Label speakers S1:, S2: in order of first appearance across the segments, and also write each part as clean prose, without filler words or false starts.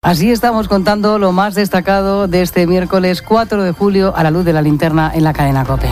S1: Así estamos contando lo más destacado de este miércoles 4 de julio a la luz de la linterna en la cadena COPE.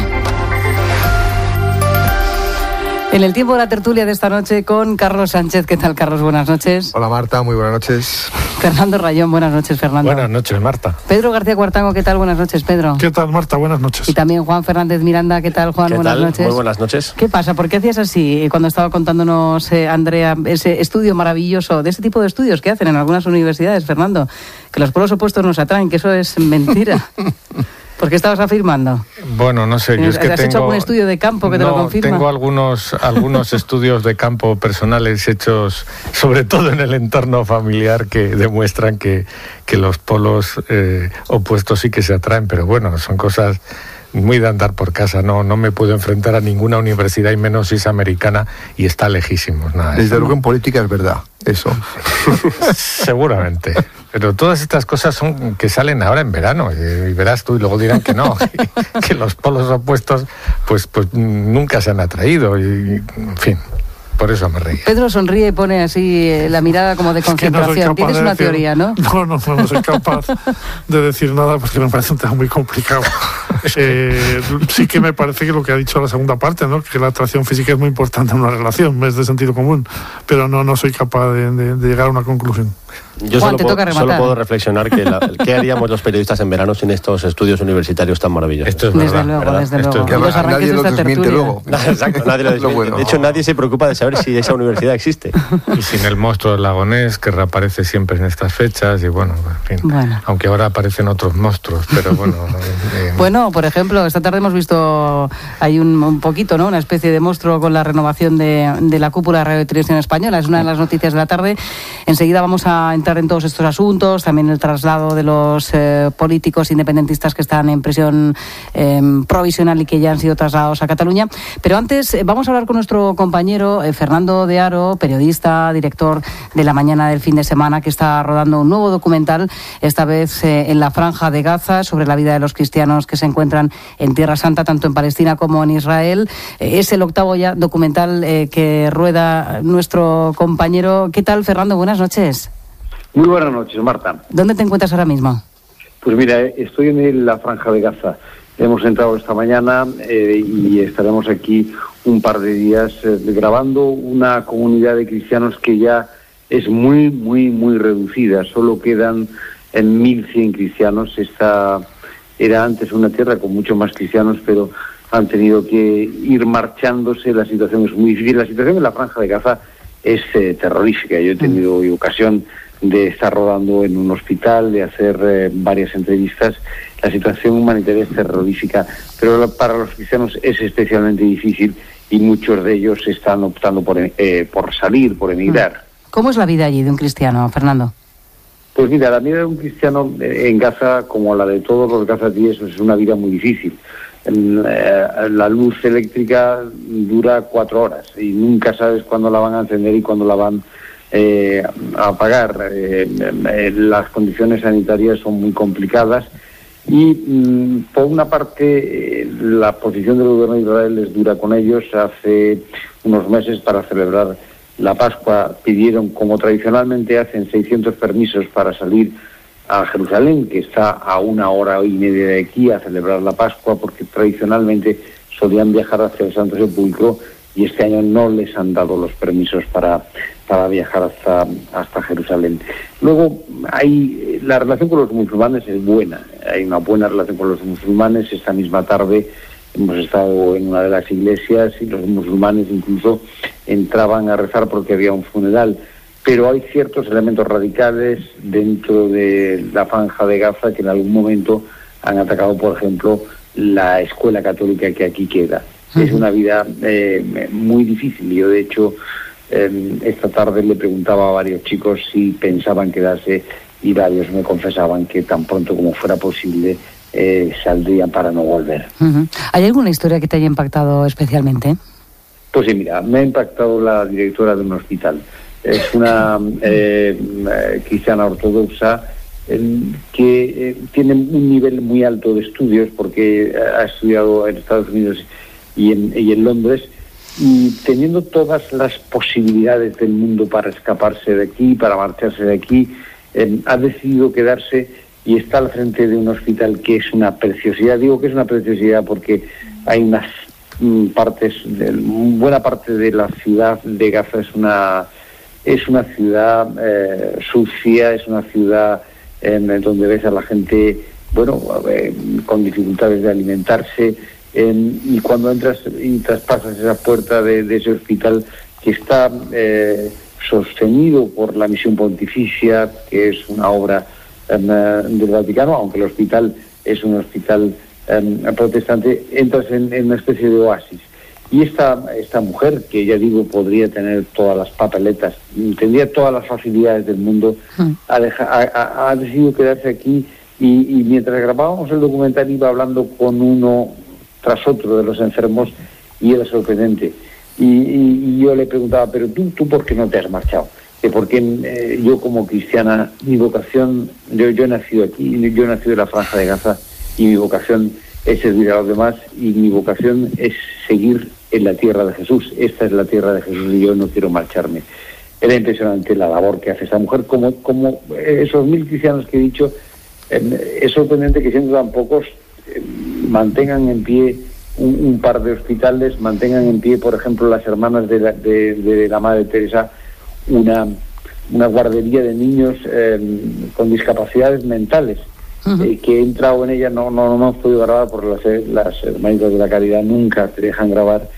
S1: En el tiempo de la tertulia de esta noche con Carlos Sánchez. ¿Qué tal, Carlos? Buenas noches.
S2: Hola, Marta. Muy buenas noches.
S1: Fernando Rayón. Buenas noches, Fernando.
S3: Buenas noches, Marta.
S1: Pedro García Cuartango. ¿Qué tal? Buenas noches, Pedro.
S4: ¿Qué tal, Marta? Buenas noches.
S1: Y también Juan Fernández Miranda. ¿Qué tal, Juan? Buenas noches.
S3: Muy buenas noches.
S1: ¿Qué pasa? ¿Por qué hacías así cuando estaba contándonos, Andrea, ese estudio maravilloso, de ese tipo de estudios que hacen en algunas universidades, Fernando? Que los polos opuestos nos atraen, que eso es mentira. ¿Por qué estabas afirmando?
S3: Bueno, no sé, yo es que
S1: ¿Has hecho algún estudio de campo que te lo confirma?
S3: Tengo algunos estudios de campo personales hechos, sobre todo en el entorno familiar, que demuestran que los polos opuestos sí que se atraen, pero bueno, son cosas muy de andar por casa. No me puedo enfrentar a ninguna universidad, y menos si es americana y está lejísimos.
S2: Desde luego en política es verdad, eso.
S3: Seguramente. Pero todas estas cosas son que salen ahora en verano, y verás tú, y luego dirán que no, que los polos opuestos pues nunca se han atraído, y en fin, por eso me reí.
S1: Pedro sonríe y pone así la mirada como de concentración. Tienes una teoría, ¿no?
S4: No soy capaz de decir nada porque me parece un tema muy complicado. Sí que me parece que lo que ha dicho la segunda parte, ¿no? Que la atracción física es muy importante en una relación, es de sentido común, pero no soy capaz de llegar a una conclusión.
S5: Yo
S1: Juan,
S5: solo puedo reflexionar ¿qué haríamos los periodistas en verano sin estos estudios universitarios tan maravillosos?
S3: Esto es
S1: desde
S3: verdad,
S1: luego.
S2: Que nadie lo desmiente luego.
S5: Exacto, nadie lo desmiente.
S2: Bueno.
S5: De hecho, nadie se preocupa de saber si esa universidad existe.
S3: Y sin el monstruo del Lagonés, que reaparece siempre en estas fechas, y bueno, en fin.
S1: Bueno.
S3: Aunque ahora aparecen otros monstruos, pero bueno.
S1: Bueno, por ejemplo, esta tarde hemos visto, hay un poquito, ¿no? Una especie de monstruo con la renovación de la cúpula de Radio y Televisión Española. Es una de las noticias de la tarde. Enseguida vamos a entrar en todos estos asuntos, también el traslado de los políticos independentistas que están en prisión provisional y que ya han sido trasladados a Cataluña. Pero antes vamos a hablar con nuestro compañero Fernando de Aro, periodista, director de La Mañana del Fin de Semana, que está rodando un nuevo documental, esta vez en la Franja de Gaza, sobre la vida de los cristianos que se encuentran en Tierra Santa, tanto en Palestina como en Israel. Es el octavo ya documental que rueda nuestro compañero. ¿Qué tal, Fernando? Buenas noches.
S6: Muy buenas noches, Marta.
S1: ¿Dónde te encuentras ahora mismo?
S6: Pues mira, estoy en la Franja de Gaza. Hemos entrado esta mañana y estaremos aquí un par de días grabando una comunidad de cristianos que ya es muy, muy, muy reducida. Solo quedan en 1.100 cristianos. Esta era antes una tierra con mucho más cristianos, pero han tenido que ir marchándose. La situación es muy difícil. La situación en la Franja de Gaza es terrorífica. Yo he tenido ocasión de estar rodando en un hospital, de hacer varias entrevistas. La situación humanitaria es terrorífica, pero para los cristianos es especialmente difícil y muchos de ellos están optando por salir, por emigrar.
S1: ¿Cómo es la vida allí de un cristiano, Fernando?
S6: Pues mira, la vida de un cristiano en Gaza, como la de todos los gazatíes, es una vida muy difícil. La luz eléctrica dura 4 horas y nunca sabes cuándo la van a encender y cuándo la van a apagar. Las condiciones sanitarias son muy complicadas y por una parte la posición del gobierno de Israel es dura con ellos. Hace unos meses, para celebrar la Pascua, pidieron, como tradicionalmente hacen, 600 permisos para salir a Jerusalén, que está a 1 hora y media de aquí, a celebrar la Pascua, porque tradicionalmente solían viajar hacia el Santo Sepulcro y este año no les han dado los permisos para viajar hasta Jerusalén. Luego, la relación con los musulmanes es buena. Hay una buena relación con los musulmanes. Esta misma tarde hemos estado en una de las iglesias y los musulmanes incluso entraban a rezar porque había un funeral. Pero hay ciertos elementos radicales dentro de la Franja de Gaza que en algún momento han atacado, por ejemplo, la escuela católica que aquí queda. Es una vida muy difícil. Yo, de hecho, esta tarde le preguntaba a varios chicos si pensaban quedarse y varios me confesaban que tan pronto como fuera posible saldrían para no volver.
S1: ¿Hay alguna historia que te haya impactado especialmente?
S6: Pues sí, mira, me ha impactado la directora de un hospital. Es una cristiana ortodoxa que tiene un nivel muy alto de estudios porque ha estudiado en Estados Unidos y en Londres, y teniendo todas las posibilidades del mundo para escaparse de aquí, para marcharse de aquí, ha decidido quedarse y está al frente de un hospital que es una preciosidad. Digo que es una preciosidad porque hay unas buena parte de la ciudad de Gaza es una ciudad sucia, es una ciudad donde ves a la gente, con dificultades de alimentarse, y cuando entras y traspasas esa puerta de ese hospital que está sostenido por la Misión Pontificia, que es una obra del Vaticano, aunque el hospital es un hospital protestante, entras en una especie de oasis. Y esta mujer, que ya digo podría tener todas las papeletas, tendría todas las facilidades del mundo, ha decidido quedarse aquí, y mientras grabábamos el documental iba hablando con uno tras otro de los enfermos, y era sorprendente. Y yo le preguntaba, pero tú ¿por qué no te has marchado? Porque yo como cristiana, mi vocación, yo he nacido aquí, yo he nacido en la Franja de Gaza, y mi vocación es servir a los demás, y mi vocación es seguir en la tierra de Jesús. Esta es la tierra de Jesús y yo no quiero marcharme. Era impresionante la labor que hace esta mujer, como esos 1000 cristianos que he dicho. Es sorprendente que siendo tan pocos mantengan en pie un par de hospitales, mantengan en pie, por ejemplo, las hermanas de la Madre Teresa, una guardería de niños con discapacidades mentales. Que he entrado en ella, no hemos podido grabar por las hermanitas de la caridad nunca te dejan grabar,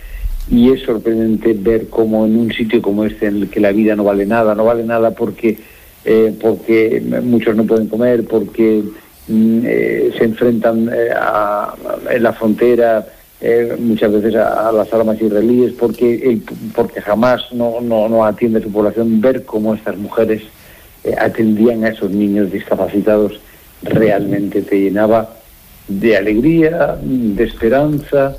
S6: y es sorprendente ver cómo en un sitio como este, en el que la vida no vale nada porque muchos no pueden comer, porque se enfrentan en la frontera muchas veces a las armas israelíes, porque jamás no atiende a su población, ver cómo estas mujeres atendían a esos niños discapacitados realmente te llenaba de alegría, de esperanza,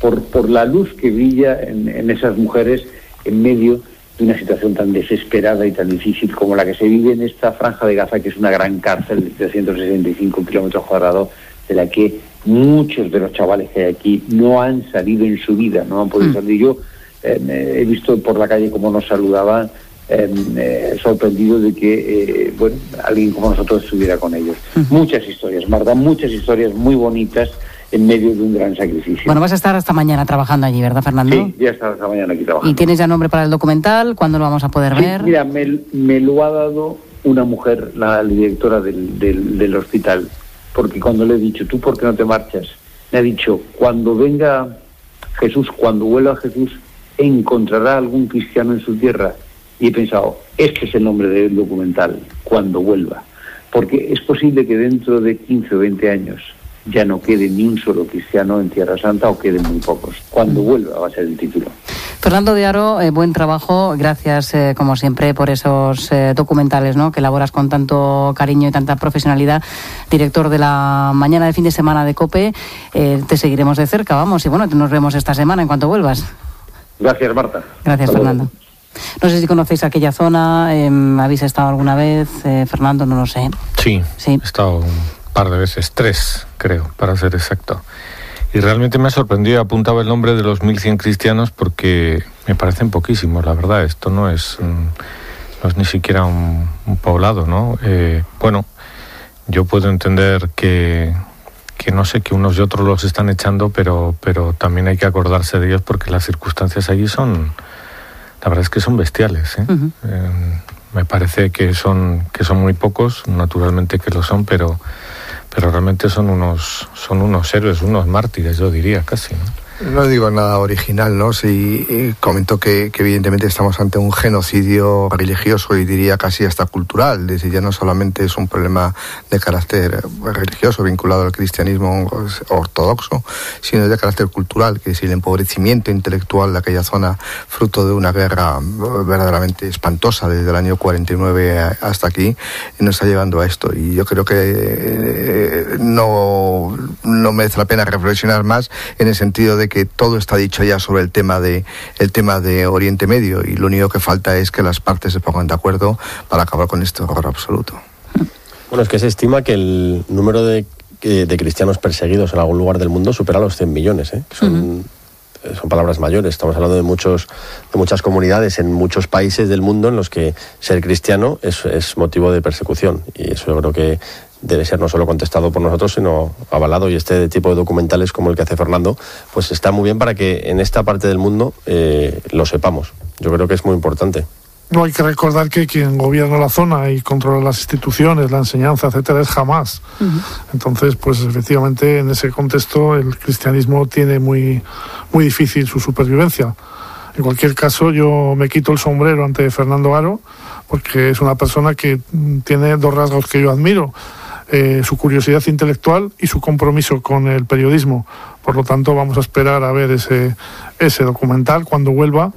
S6: por la luz que brilla en esas mujeres en medio de una situación tan desesperada y tan difícil como la que se vive en esta Franja de Gaza, que es una gran cárcel de 365 kilómetros cuadrados, de la que muchos de los chavales que hay aquí no han salido en su vida, no han podido salir. Yo he visto por la calle cómo nos saludaban, sorprendido de que alguien como nosotros estuviera con ellos. Muchas historias, Marta, muchas historias muy bonitas en medio de un gran sacrificio.
S1: Bueno, vas a estar hasta mañana trabajando allí, ¿verdad, Fernando?
S6: Sí, ya está hasta mañana aquí trabajando.
S1: ¿Y tienes ya nombre para el documental? ¿Cuándo lo vamos a poder ver?
S6: Mira, me lo ha dado una mujer, la directora del hospital, porque cuando le he dicho, ¿tú por qué no te marchas? Me ha dicho, cuando venga Jesús, cuando vuelva Jesús, encontrará algún cristiano en su tierra. Y he pensado, este es el nombre del documental, Cuando vuelva. Porque es posible que dentro de 15 o 20 años ya no quede ni un solo cristiano en Tierra Santa, o queden muy pocos. Cuando vuelva va a ser el título.
S1: Fernando de Haro, buen trabajo. Gracias, como siempre, por esos documentales, ¿no?, que elaboras con tanto cariño y tanta profesionalidad. Director de la mañana de fin de semana de COPE. Te seguiremos de cerca, vamos. Y bueno, nos vemos esta semana en cuanto vuelvas.
S6: Gracias, Marta.
S1: Gracias, Fernando. No sé si conocéis aquella zona, ¿habéis estado alguna vez? Fernando, no lo sé.
S3: Sí, he estado un par de veces, 3, creo, para ser exacto. Y realmente me ha sorprendido, he apuntado el nombre de los 1100 cristianos porque me parecen poquísimos, la verdad. Esto no es ni siquiera un poblado, ¿no? Yo puedo entender que no sé, que unos y otros los están echando, pero también hay que acordarse de ellos porque las circunstancias allí son... La verdad es que son bestiales, ¿eh? Me parece que son muy pocos, naturalmente que lo son, pero realmente son unos héroes, unos mártires, yo diría, casi, ¿no?
S2: No digo nada original, ¿no? Sí, comento que evidentemente estamos ante un genocidio religioso y diría casi hasta cultural. Es decir, ya no solamente es un problema de carácter religioso vinculado al cristianismo ortodoxo, sino de carácter cultural, que es el empobrecimiento intelectual de aquella zona, fruto de una guerra verdaderamente espantosa desde el año 49 hasta aquí, nos está llevando a esto. Y yo creo que no merece la pena reflexionar más en el sentido de que todo está dicho ya sobre el tema de Oriente Medio, y lo único que falta es que las partes se pongan de acuerdo para acabar con este horror absoluto.
S5: Bueno, es que se estima que el número de cristianos perseguidos en algún lugar del mundo supera los 100 millones, ¿eh? Son son palabras mayores. Estamos hablando de muchas comunidades en muchos países del mundo en los que ser cristiano es motivo de persecución, y eso yo creo que debe ser no solo contestado por nosotros, sino avalado, y este tipo de documentales como el que hace Fernando, pues está muy bien para que en esta parte del mundo lo sepamos. Yo creo que es muy importante.
S4: No hay que recordar que quien gobierna la zona y controla las instituciones, la enseñanza, etcétera, es Hamás. Entonces, pues efectivamente, en ese contexto el cristianismo tiene muy difícil su supervivencia. En cualquier caso, yo me quito el sombrero ante Fernando Haro, porque es una persona que tiene dos rasgos que yo admiro: su curiosidad intelectual y su compromiso con el periodismo. Por lo tanto, vamos a esperar a ver ese documental cuando vuelva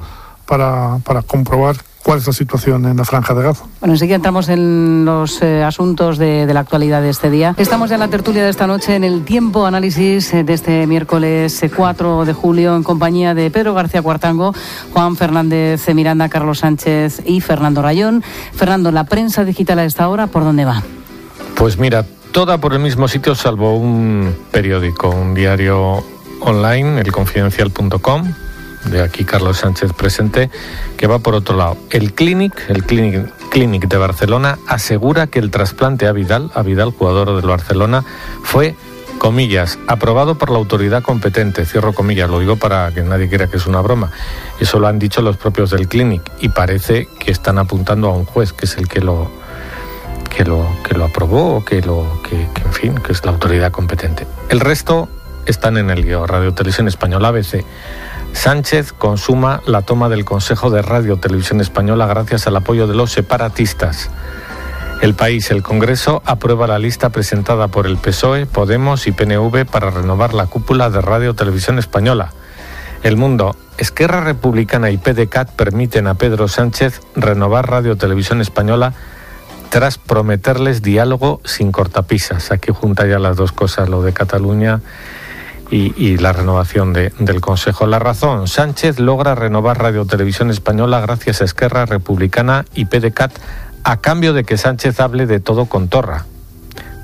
S4: para comprobar cuál es la situación en la Franja de Gaza.
S1: Bueno, enseguida entramos en los asuntos de la actualidad de este día. Estamos ya en la tertulia de esta noche, en el tiempo análisis de este miércoles 4 de julio, en compañía de Pedro García Cuartango, Juan Fernández Miranda, Carlos Sánchez y Fernando Rayón. Fernando, la prensa digital a esta hora, ¿por dónde va?
S3: Pues mira, toda por el mismo sitio, salvo un periódico, un diario online, elconfidencial.com, de aquí Carlos Sánchez presente, que va por otro lado. El Clinic de Barcelona, asegura que el trasplante a Vidal, jugador del Barcelona, fue, comillas, aprobado por la autoridad competente, cierro comillas, lo digo para que nadie crea que es una broma. Eso lo han dicho los propios del Clinic, y parece que están apuntando a un juez, que es el que lo aprobó, o que en fin, que es la autoridad competente. El resto están en el lío. Radio Televisión Española, ABC. Sánchez consuma la toma del Consejo de Radio Televisión Española gracias al apoyo de los separatistas. El País, el Congreso aprueba la lista presentada por el PSOE, Podemos y PNV para renovar la cúpula de Radio Televisión Española. El Mundo, Esquerra Republicana y PDeCAT permiten a Pedro Sánchez renovar Radio Televisión Española tras prometerles diálogo sin cortapisas. Aquí junta ya las dos cosas, lo de Cataluña y la renovación del Consejo. La Razón, Sánchez logra renovar Radio Televisión Española gracias a Esquerra Republicana y PDeCAT a cambio de que Sánchez hable de todo con Torra.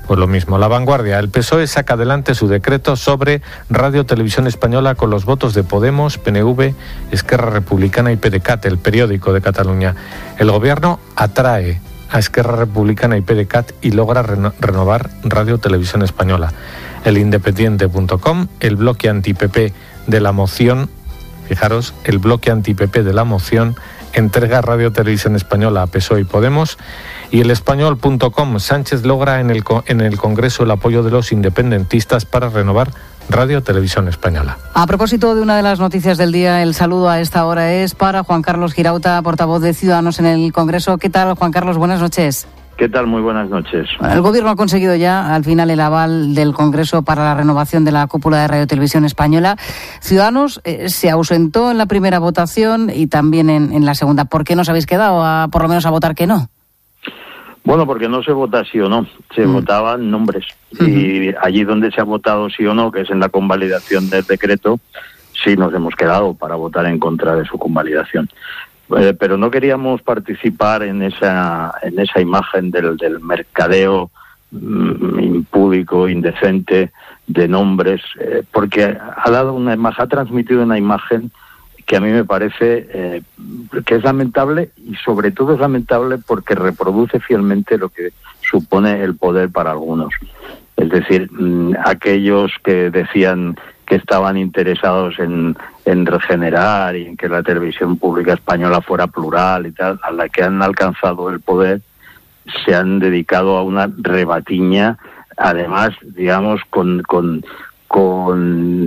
S3: Pues lo mismo. La Vanguardia, el PSOE saca adelante su decreto sobre Radio Televisión Española con los votos de Podemos, PNV, Esquerra Republicana y PDeCAT, el periódico de Cataluña. El gobierno atrae a Esquerra Republicana y PDeCAT y logra renovar Radio Televisión Española. El Independiente.com, el bloque anti-PP de la moción, fijaros, el bloque anti-PP de la moción entrega Radio Televisión Española a PSOE y Podemos. Y el Español.com, Sánchez logra en el Congreso el apoyo de los independentistas para renovar Radio Televisión Española.
S1: A propósito de una de las noticias del día, el saludo a esta hora es para Juan Carlos Girauta, portavoz de Ciudadanos en el Congreso. ¿Qué tal, Juan Carlos? Buenas noches.
S7: ¿Qué tal? Muy buenas noches.
S1: Bueno, el Gobierno ha conseguido ya, al final, el aval del Congreso para la renovación de la cúpula de Radio Televisión Española. Ciudadanos se ausentó en la primera votación y también en la segunda. ¿Por qué no os habéis quedado por lo menos a votar que no?
S7: Bueno, porque no se vota sí o no, se votaban nombres. Y allí donde se ha votado sí o no, que es en la convalidación del decreto, sí nos hemos quedado para votar en contra de su convalidación. Pero no queríamos participar en esa imagen del mercadeo impúdico, indecente de nombres, porque ha transmitido una imagen que a mí me parece que es lamentable, y sobre todo es lamentable porque reproduce fielmente lo que supone el poder para algunos. Es decir, aquellos que decían que estaban interesados en regenerar y en que la televisión pública española fuera plural y tal, a la que han alcanzado el poder, se han dedicado a una rebatiña, además, digamos, con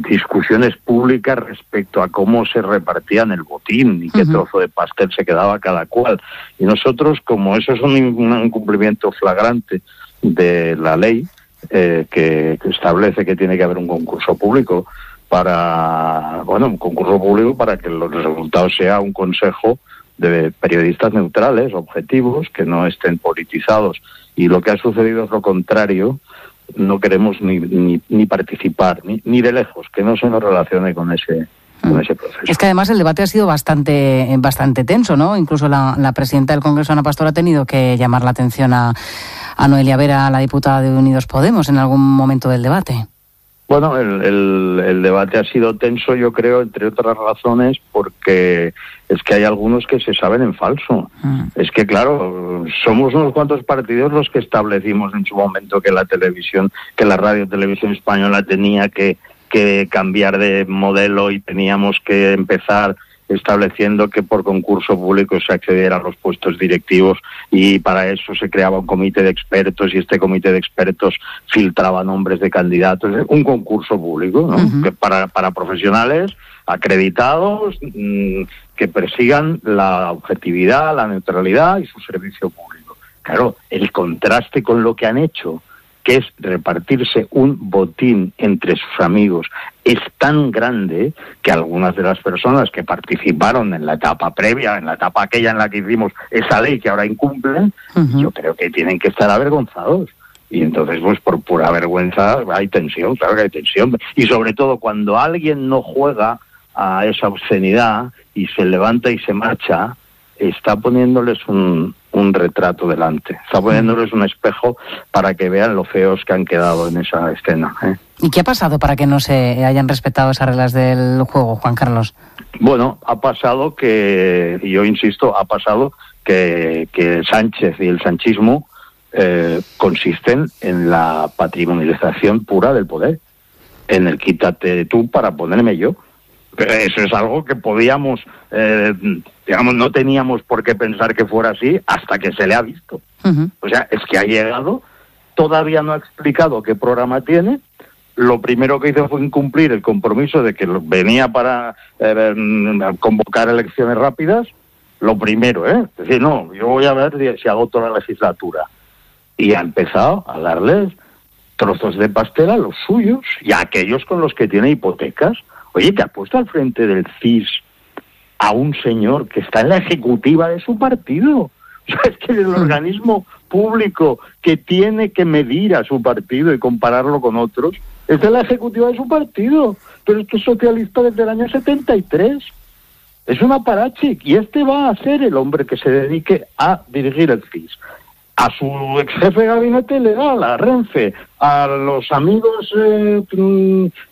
S7: discusiones públicas respecto a cómo se repartían el botín y qué trozo de pastel se quedaba cada cual. Y nosotros, como eso es un incumplimiento flagrante de la ley, que establece que tiene que haber un concurso público para que los resultados sea un consejo de periodistas neutrales, objetivos, que no estén politizados. Y lo que ha sucedido es lo contrario. No queremos ni participar, ni de lejos, que no se nos relacione con ese proceso.
S1: Es que además el debate ha sido bastante tenso, ¿no? Incluso la presidenta del Congreso, Ana Pastor, ha tenido que llamar la atención a Noelia Vera, la diputada de Unidos Podemos, en algún momento del debate.
S7: Bueno, el debate ha sido tenso, yo creo, entre otras razones, porque es que hay algunos que se saben en falso. Es que, claro, somos unos cuantos partidos los que establecimos en su momento que la Radio Televisión Española tenía que cambiar de modelo y teníamos que empezar estableciendo que por concurso público se accediera a los puestos directivos, y para eso se creaba un comité de expertos, y este comité de expertos filtraba nombres de candidatos. Un concurso público, ¿no? Que para profesionales acreditados, que persigan la objetividad, la neutralidad y su servicio público. Claro, el contraste con lo que han hecho, que es repartirse un botín entre sus amigos, es tan grande que algunas de las personas que participaron en la etapa previa, en la etapa aquella en la que hicimos esa ley que ahora incumplen, yo creo que tienen que estar avergonzados. Y entonces, pues por pura vergüenza hay tensión, claro que hay tensión. Y sobre todo cuando alguien no juega a esa obscenidad y se levanta y se marcha, está poniéndoles un retrato delante, está poniéndoles un espejo para que vean lo feos que han quedado en esa escena.
S1: ¿Y qué ha pasado para que no se hayan respetado esas reglas del juego, Juan Carlos?
S7: Bueno, ha pasado que, y yo insisto, ha pasado que Sánchez y el sanchismo consisten en la patrimonialización pura del poder, en el quítate tú para ponerme yo. Eso es algo que podíamos, digamos, no teníamos por qué pensar que fuera así hasta que se le ha visto. O sea, es que ha llegado, todavía no ha explicado qué programa tiene. Lo primero que hizo fue incumplir el compromiso de que venía para convocar elecciones rápidas. Lo primero, es decir, no, yo voy a ver si agoto la legislatura. Y ha empezado a darles trozos de pastel a los suyos y a aquellos con los que tiene hipotecas. Oye, te ha puesto al frente del CIS a un señor que está en la ejecutiva de su partido. O sea, es que el organismo público que tiene que medir a su partido y compararlo con otros es de la ejecutiva de su partido. Pero es que es socialista desde el año 73. Es un aparachic. Y este va a ser el hombre que se dedique a dirigir el CIS. A su ex jefe de gabinete le da a Renfe, a los amigos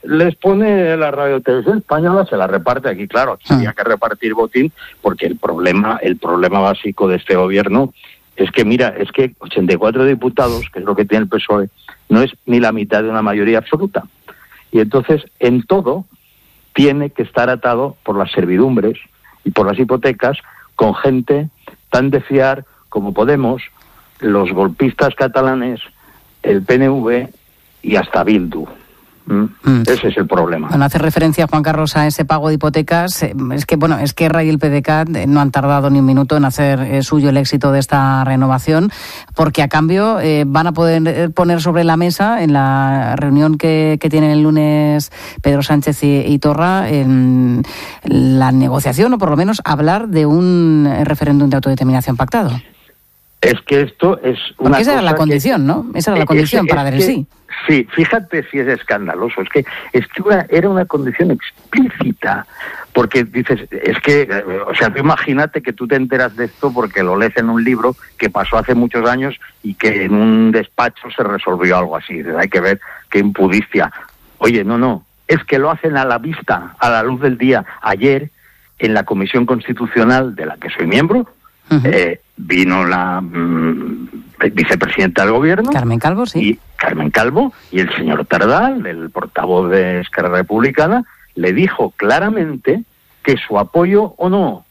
S7: les pone la Radio Televisión Española, se la reparte aquí, claro, aquí había que repartir botín, porque el problema básico de este gobierno es que, mira, es que 84 diputados, que es lo que tiene el PSOE, no es ni la mitad de una mayoría absoluta. Y entonces, en todo, tiene que estar atado por las servidumbres y por las hipotecas con gente tan de fiar como Podemos, los golpistas catalanes, el PNV y hasta Bildu. Ese es el problema.
S1: Bueno, hace referencia, Juan Carlos, a ese pago de hipotecas. Es que Esquerra y el PDeCAT no han tardado ni un minuto en hacer suyo el éxito de esta renovación, porque a cambio van a poder poner sobre la mesa, en la reunión que tienen el lunes Pedro Sánchez y Torra, en la negociación, o por lo menos hablar de un referéndum de autodeterminación pactado.
S7: Es que esto es una
S1: Porque esa
S7: cosa
S1: era la condición, ¿no? Esa era la condición para dar el sí.
S7: Sí, fíjate si es escandaloso. Es que era una condición explícita. Porque dices, o sea, tú imagínate que tú te enteras de esto porque lo lees en un libro que pasó hace muchos años y que en un despacho se resolvió algo así. Hay que ver qué impudicia. Oye, no. Es que lo hacen a la vista, a la luz del día. Ayer, en la Comisión Constitucional de la que soy miembro, vino la vicepresidenta del gobierno,
S1: Carmen Calvo, sí.
S7: Carmen Calvo, y el señor Tardal, el portavoz de Esquerra Republicana, le dijo claramente que su apoyo o no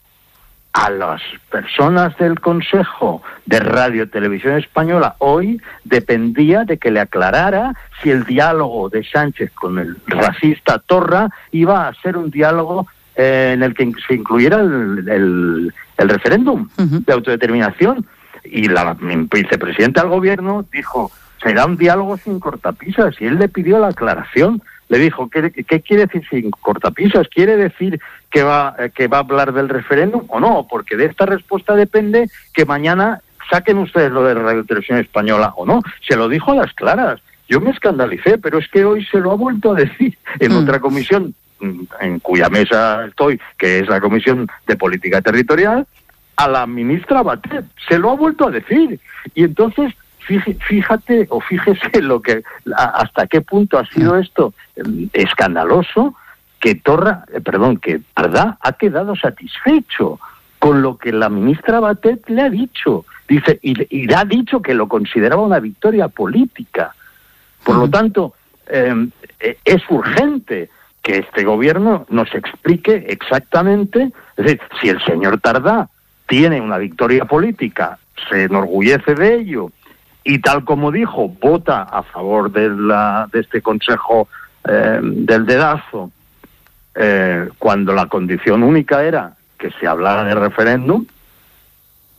S7: a las personas del Consejo de Radio Televisión Española hoy dependía de que le aclarara si el diálogo de Sánchez con el racista Torra iba a ser un diálogo en el que se incluyera el referéndum de autodeterminación. Y la vicepresidenta del gobierno dijo, será un diálogo sin cortapisas, y él le pidió la aclaración. Le dijo, ¿qué quiere decir sin cortapisas? ¿Quiere decir que va a hablar del referéndum o no? Porque de esta respuesta depende que mañana saquen ustedes lo de Radio Televisión Española o no. Se lo dijo a las claras. Yo me escandalicé, pero es que hoy se lo ha vuelto a decir en otra comisión en cuya mesa estoy, que es la Comisión de Política Territorial, a la ministra Batet. Se lo ha vuelto a decir. Y entonces fíjate o fíjese hasta qué punto ha sido esto escandaloso, que Tardá ha quedado satisfecho con lo que la ministra Batet le ha dicho. Dice, y le ha dicho que lo consideraba una victoria política. Por lo tanto, es urgente que este gobierno nos explique exactamente, es decir, si el señor Tardá tiene una victoria política, se enorgullece de ello, y tal como dijo, vota a favor de este Consejo del dedazo, cuando la condición única era que se hablara de referéndum,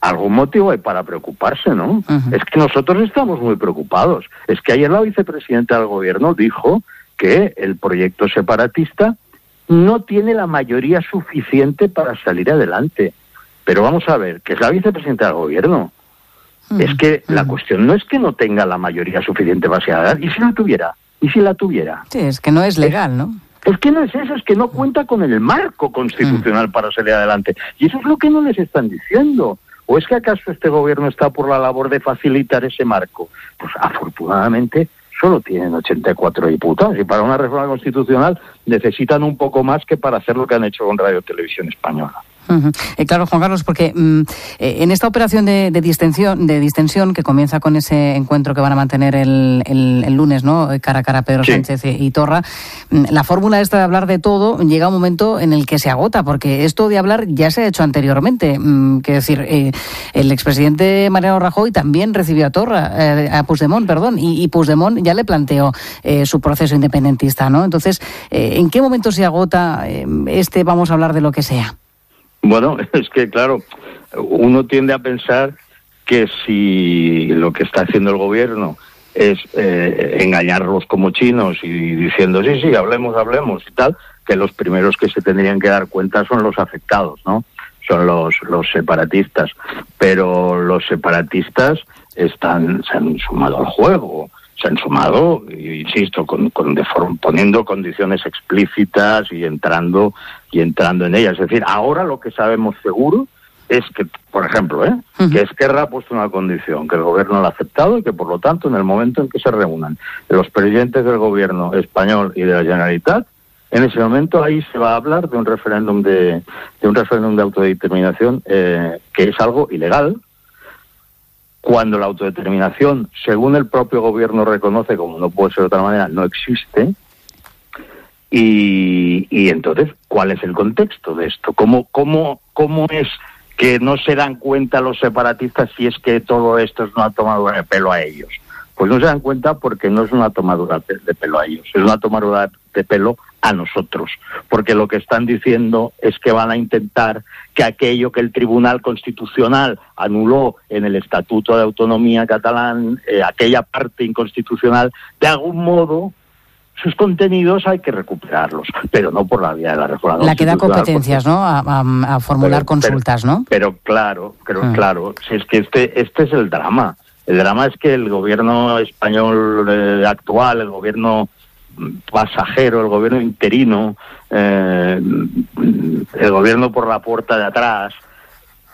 S7: algún motivo hay para preocuparse, ¿no? Uh-huh. Es que nosotros estamos muy preocupados. Es que ayer la vicepresidenta del gobierno dijo que el proyecto separatista no tiene la mayoría suficiente para salir adelante. Pero vamos a ver, que es la vicepresidenta del gobierno. Es que la cuestión no es que no tenga la mayoría suficiente para salir adelante. ¿Y si la tuviera? ¿Y si la tuviera?
S1: Sí, es que no es legal, ¿no?
S7: Es que no es eso, es que no cuenta con el marco constitucional para salir adelante. Y eso es lo que no les están diciendo. ¿O es que acaso este gobierno está por la labor de facilitar ese marco? Pues afortunadamente solo tienen 84 diputados y para una reforma constitucional necesitan un poco más que para hacer lo que han hecho con Radio Televisión Española.
S1: Uh-huh. Claro, Juan Carlos, porque en esta operación de distensión que comienza con ese encuentro que van a mantener el lunes, ¿no? Cara a cara Pedro Sánchez y Torra, la fórmula esta de hablar de todo llega a un momento en el que se agota, porque esto de hablar ya se ha hecho anteriormente. Quiero decir, el expresidente Mariano Rajoy también recibió a Puigdemont, y Puigdemont ya le planteó su proceso independentista, ¿no? Entonces, ¿en qué momento se agota vamos a hablar de lo que sea?
S7: Bueno, es que claro, uno tiende a pensar que si lo que está haciendo el gobierno es engañarlos como chinos y diciendo sí, hablemos y tal, que los primeros que se tendrían que dar cuenta son los afectados, ¿no? Son los separatistas. Pero los separatistas se han sumado al juego. Se han sumado, insisto, poniendo condiciones explícitas y entrando en ellas. Es decir, ahora lo que sabemos seguro es que, por ejemplo, que Esquerra ha puesto una condición, que el gobierno la ha aceptado y que, por lo tanto, en el momento en que se reúnan los presidentes del gobierno español y de la Generalitat, en ese momento ahí se va a hablar de un referéndum de autodeterminación que es algo ilegal, cuando la autodeterminación, según el propio gobierno reconoce, como no puede ser de otra manera, no existe. Y entonces, ¿cuál es el contexto de esto? ¿Cómo es que no se dan cuenta los separatistas si es que todo esto es una tomadura de pelo a ellos? Pues no se dan cuenta porque no es una tomadura de pelo a ellos, es una tomadura de pelo a nosotros, porque lo que están diciendo es que van a intentar que aquello que el Tribunal Constitucional anuló en el Estatuto de Autonomía catalán, aquella parte inconstitucional, de algún modo sus contenidos hay que recuperarlos, pero no por la vía de la reforma.
S1: La que da competencias, ¿no? A formular consultas, ¿no?
S7: Pero claro, si es que este es el drama. El drama es que el gobierno español actual, el gobierno pasajero, el gobierno interino, el gobierno por la puerta de atrás,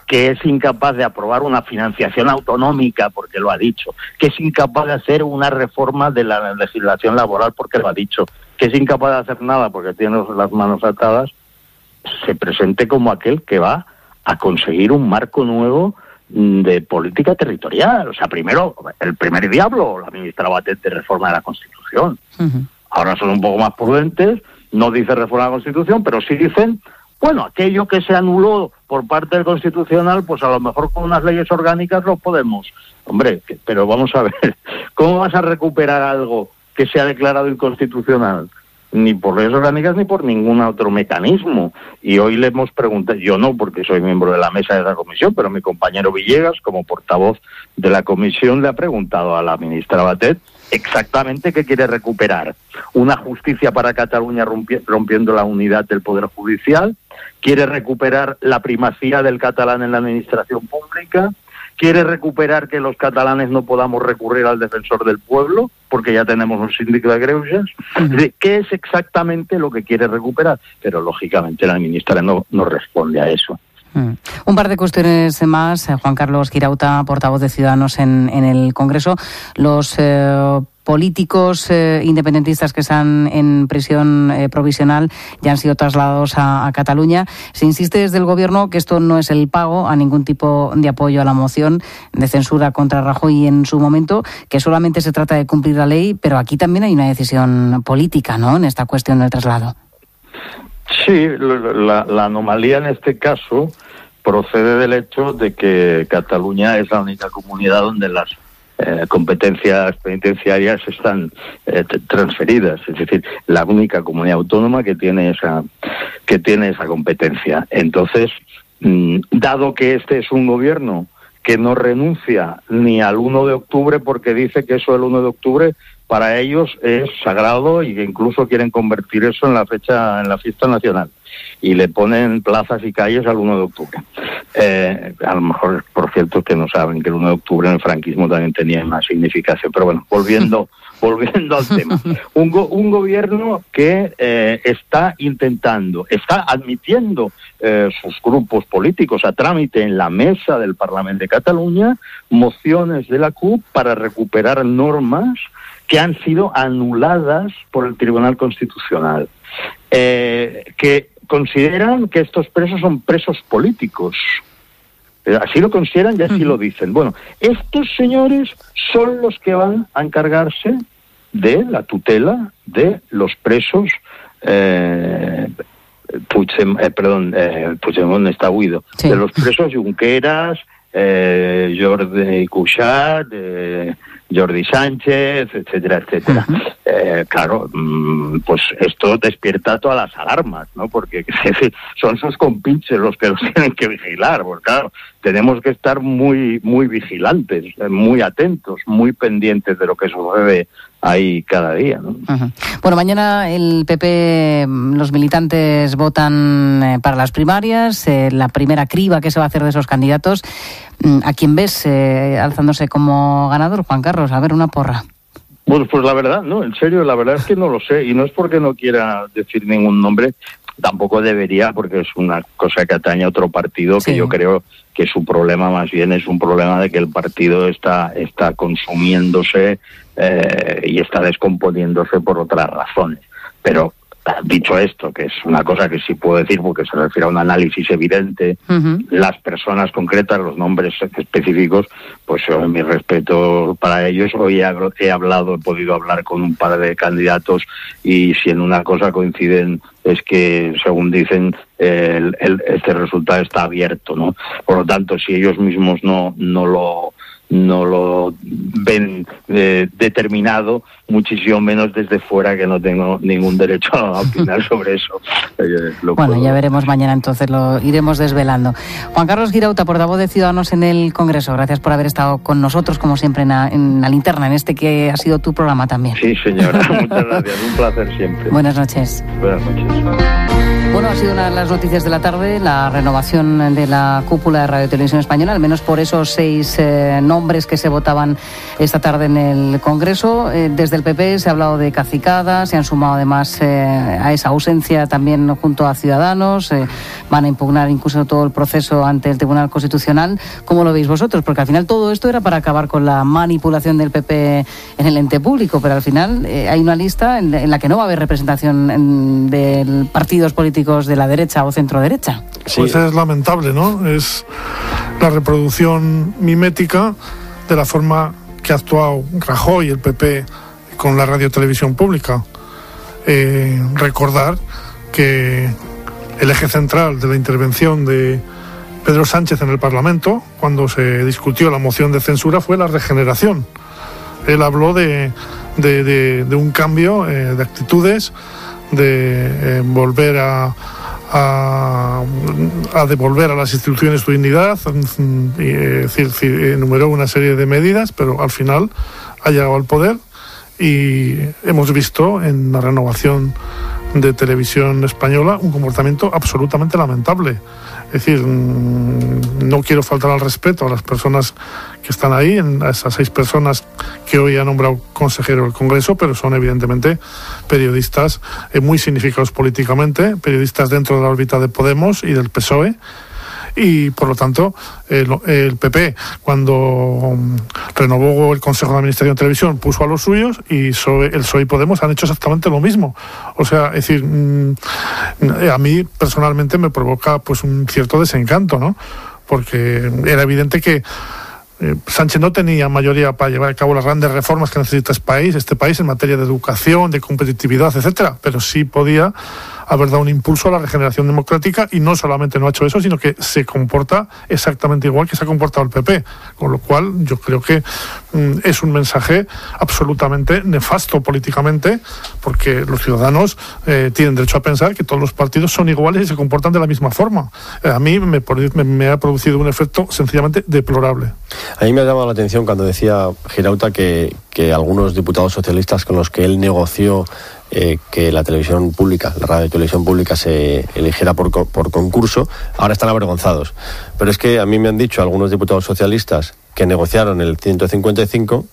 S7: que es incapaz de aprobar una financiación autonómica, porque lo ha dicho, que es incapaz de hacer una reforma de la legislación laboral, porque lo ha dicho, que es incapaz de hacer nada porque tiene las manos atadas, se presente como aquel que va a conseguir un marco nuevo de política territorial. O sea, primero, el primer diablo, la ministra Batet, de reforma de la Constitución. Uh-huh. Ahora son un poco más prudentes, no dice reforma de la Constitución, pero sí dicen, bueno, aquello que se anuló por parte del Constitucional, pues a lo mejor con unas leyes orgánicas lo podemos. Hombre, pero vamos a ver, ¿cómo vas a recuperar algo que se ha declarado inconstitucional? Ni por leyes orgánicas ni por ningún otro mecanismo. Y hoy le hemos preguntado, yo no porque soy miembro de la mesa de la comisión, pero mi compañero Villegas, como portavoz de la comisión, le ha preguntado a la ministra Batet exactamente qué quiere recuperar. Una justicia para Cataluña rompiendo la unidad del Poder Judicial, quiere recuperar la primacía del catalán en la administración pública, quiere recuperar que los catalanes no podamos recurrir al defensor del pueblo, porque ya tenemos un síndico de greuges. ¿Qué es exactamente lo que quiere recuperar? Pero, lógicamente, la ministra no responde a eso.
S1: Un par de cuestiones más. Juan Carlos Girauta, portavoz de Ciudadanos en el Congreso. Los políticos independentistas que están en prisión provisional ya han sido trasladados a Cataluña. Se insiste desde el Gobierno que esto no es el pago a ningún tipo de apoyo a la moción de censura contra Rajoy en su momento, que solamente se trata de cumplir la ley, pero aquí también hay una decisión política, ¿no?, en esta cuestión del traslado.
S7: Sí, la anomalía en este caso procede del hecho de que Cataluña es la única comunidad donde las competencias penitenciarias están transferidas, es decir, la única comunidad autónoma que tiene esa competencia. Entonces, dado que este es un gobierno que no renuncia ni al 1 de octubre porque dice que eso del 1 de octubre para ellos es sagrado y que incluso quieren convertir eso en la fiesta nacional y le ponen plazas y calles al 1 de octubre. A lo mejor, por cierto, que no saben que el 1 de octubre en el franquismo también tenía más significación. Pero bueno, volviendo al tema. Un gobierno que está admitiendo sus grupos políticos a trámite en la mesa del Parlamento de Cataluña mociones de la CUP para recuperar normas que han sido anuladas por el Tribunal Constitucional, que consideran que estos presos son presos políticos. Así lo consideran y así lo dicen. Bueno, estos señores son los que van a encargarse de la tutela de los presos. Puigdemont está huido. Sí. De los presos Junqueras, Jordi Cuixart, Jordi Sánchez, etcétera, etcétera. Claro, pues esto despierta todas las alarmas, ¿no? Porque son sus compinches los que los tienen que vigilar. Porque claro, tenemos que estar muy, muy vigilantes, muy atentos, muy pendientes de lo que sucede ahí cada día, ¿no?
S1: Bueno, mañana el PP, los militantes votan para las primarias, la primera criba que se va a hacer de esos candidatos. ¿A quién ves alzándose como ganador, Juan Carlos? A ver, una porra.
S7: Bueno, pues la verdad, no, en serio, la verdad es que no lo sé, y no es porque no quiera decir ningún nombre, tampoco debería, porque es una cosa que atañe a otro partido, que sí. Yo creo que su problema más bien es un problema de que el partido está consumiéndose y está descomponiéndose por otras razones. Pero dicho esto, que es una cosa que sí puedo decir porque se refiere a un análisis evidente, las personas concretas, los nombres específicos, pues mi respeto para ellos. Hoy he podido hablar con un par de candidatos y si en una cosa coinciden es que, según dicen, este resultado está abierto, ¿no? Por lo tanto, si ellos mismos no lo ven determinado, muchísimo menos desde fuera, que no tengo ningún derecho a opinar sobre eso.
S1: Bueno, ya veremos mañana, entonces lo iremos desvelando. Juan Carlos Girauta, portavoz de Ciudadanos en el Congreso, gracias por haber estado con nosotros, como siempre, en la linterna, en este que ha sido tu programa también.
S7: Sí, señora, muchas gracias, un placer siempre.
S1: Buenas noches.
S7: Buenas noches.
S1: Bueno, ha sido una de las noticias de la tarde, la renovación de la cúpula de Radio Televisión Española, al menos por esos 6 nombres que se votaban esta tarde en el Congreso. Desde el PP se ha hablado de cacicadas, se han sumado además a esa ausencia también junto a Ciudadanos, van a impugnar incluso todo el proceso ante el Tribunal Constitucional. ¿Cómo lo veis vosotros? Porque al final todo esto era para acabar con la manipulación del PP en el ente público, pero al final hay una lista en la que no va a haber representación de partidos políticos de la derecha o centro-derecha.
S4: Sí. Pues es lamentable, ¿no? Es la reproducción mimética de la forma que ha actuado Rajoy y el PP con la radio-televisión pública. Recordar que el eje central de la intervención de Pedro Sánchez en el Parlamento, cuando se discutió la moción de censura, fue la regeneración. Él habló de un cambio de actitudes, de volver a devolver a las instituciones su dignidad, enumeró una serie de medidas, pero al final ha llegado al poder y hemos visto en la renovación de Televisión Española un comportamiento absolutamente lamentable. Es decir, no quiero faltar al respeto a las personas que están ahí, a esas 6 personas que hoy ha nombrado consejero del Congreso, pero son evidentemente periodistas muy significados políticamente, periodistas dentro de la órbita de Podemos y del PSOE, y por lo tanto el PP, cuando renovó el Consejo de Administración de Televisión, puso a los suyos, y el PSOE y Podemos han hecho exactamente lo mismo. O sea, es decir, a mí personalmente me provoca pues un cierto desencanto, ¿no? Porque era evidente que Sánchez no tenía mayoría para llevar a cabo las grandes reformas que necesita este país en materia de educación, de competitividad, etcétera, pero sí podía haber dado un impulso a la regeneración democrática, y no solamente no ha hecho eso, sino que se comporta exactamente igual que se ha comportado el PP, con lo cual yo creo que es un mensaje absolutamente nefasto políticamente, porque los ciudadanos tienen derecho a pensar que todos los partidos son iguales y se comportan de la misma forma. A mí me ha producido un efecto sencillamente deplorable.
S5: A mí me ha llamado la atención cuando decía Girauta que algunos diputados socialistas con los que él negoció que la televisión pública, la radio y televisión pública se eligiera por concurso, ahora están avergonzados. Pero es que a mí me han dicho algunos diputados socialistas que negociaron el 155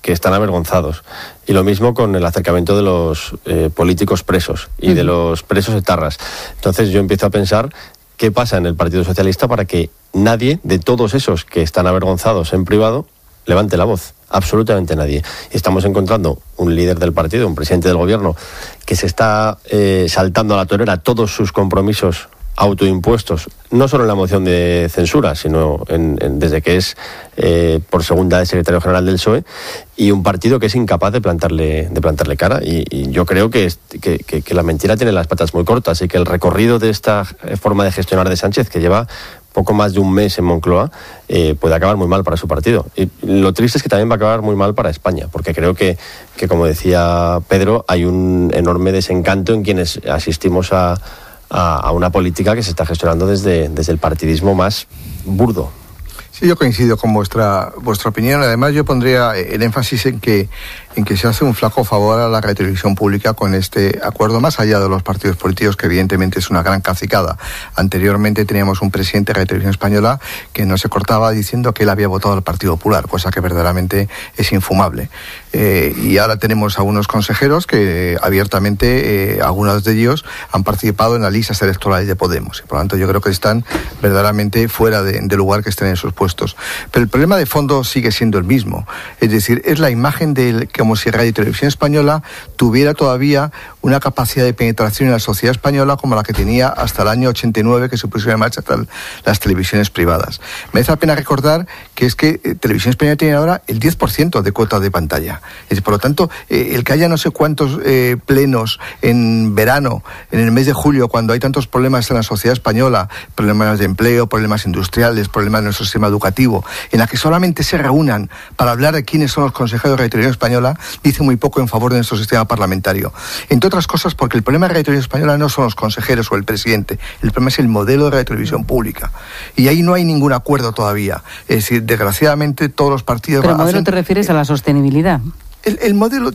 S5: que están avergonzados. Y lo mismo con el acercamiento de los políticos presos y de los presos etarras. Entonces yo empiezo a pensar qué pasa en el Partido Socialista para que nadie de todos esos que están avergonzados en privado levante la voz. Absolutamente nadie. Y estamos encontrando un líder del partido, un presidente del gobierno, que se está saltando a la torera todos sus compromisos autoimpuestos, no solo en la moción de censura, sino desde que es por segunda vez secretario general del PSOE, y un partido que es incapaz de plantarle cara. Y yo creo que la mentira tiene las patas muy cortas, y que el recorrido de esta forma de gestionar de Sánchez, que lleva poco más de un mes en Moncloa, puede acabar muy mal para su partido. Y lo triste es que también va a acabar muy mal para España, porque creo que como decía Pedro, hay un enorme desencanto en quienes asistimos a una política que se está gestionando desde el partidismo más burdo.
S2: Sí, yo coincido con vuestra opinión. Además, yo pondría el énfasis en que se hace un flaco favor a la televisión pública con este acuerdo, más allá de los partidos políticos, que evidentemente es una gran cacicada. Anteriormente teníamos un presidente de la televisión española que no se cortaba diciendo que él había votado al Partido Popular, cosa que verdaderamente es infumable. Y ahora tenemos a unos consejeros que abiertamente, algunos de ellos han participado en las listas electorales de Podemos. Y por lo tanto, yo creo que están verdaderamente fuera de lugar que estén en sus puestos. Pero el problema de fondo sigue siendo el mismo. Es decir, es la imagen como si Radio y Televisión Española tuviera todavía una capacidad de penetración en la sociedad española como la que tenía hasta el año 89, que se pusieron en marcha las televisiones privadas. Merece la pena recordar que es que Televisión Española tiene ahora el 10% de cuota de pantalla. Es decir, por lo tanto, el que haya no sé cuántos plenos en verano, en el mes de julio, cuando hay tantos problemas en la sociedad española, problemas de empleo, problemas industriales, problemas de nuestro sistema educativo, en la que solamente se reúnan para hablar de quiénes son los consejeros de Radio y Televisión Española, dice muy poco en favor de nuestro sistema parlamentario. Entre otras cosas, porque el problema de Radio y Televisión Española no son los consejeros o el presidente, el problema es el modelo de Radio y Televisión pública. Y ahí no hay ningún acuerdo todavía. Es decir, desgraciadamente todos los partidos...
S1: ¿Pero el modelo te refieres a la sostenibilidad?
S2: El modelo...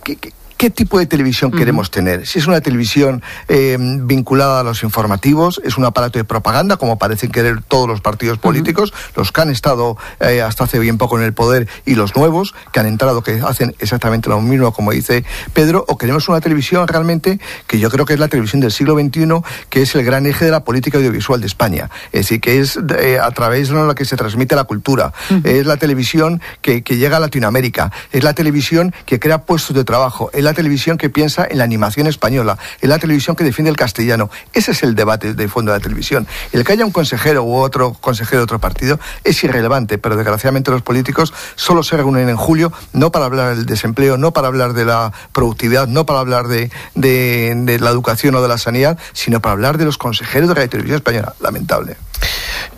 S2: ¿Qué tipo de televisión queremos tener? Si es una televisión vinculada a los informativos, es un aparato de propaganda, como parecen querer todos los partidos políticos, los que han estado hasta hace bien poco en el poder y los nuevos, que han entrado, que hacen exactamente lo mismo, como dice Pedro, o queremos una televisión realmente, que yo creo que es la televisión del siglo XXI, que es el gran eje de la política audiovisual de España. Es decir, que es a través de la que se transmite la cultura. Es la televisión que llega a Latinoamérica. Es la televisión que crea puestos de trabajo. Es la televisión que piensa en la animación española, es la televisión que defiende el castellano. Ese es el debate de fondo de la televisión. El que haya un consejero u otro consejero de otro partido es irrelevante, pero desgraciadamente los políticos solo se reúnen en julio, no para hablar del desempleo, no para hablar de la productividad, no para hablar de la educación o de la sanidad, sino para hablar de los consejeros de la televisión española. Lamentable.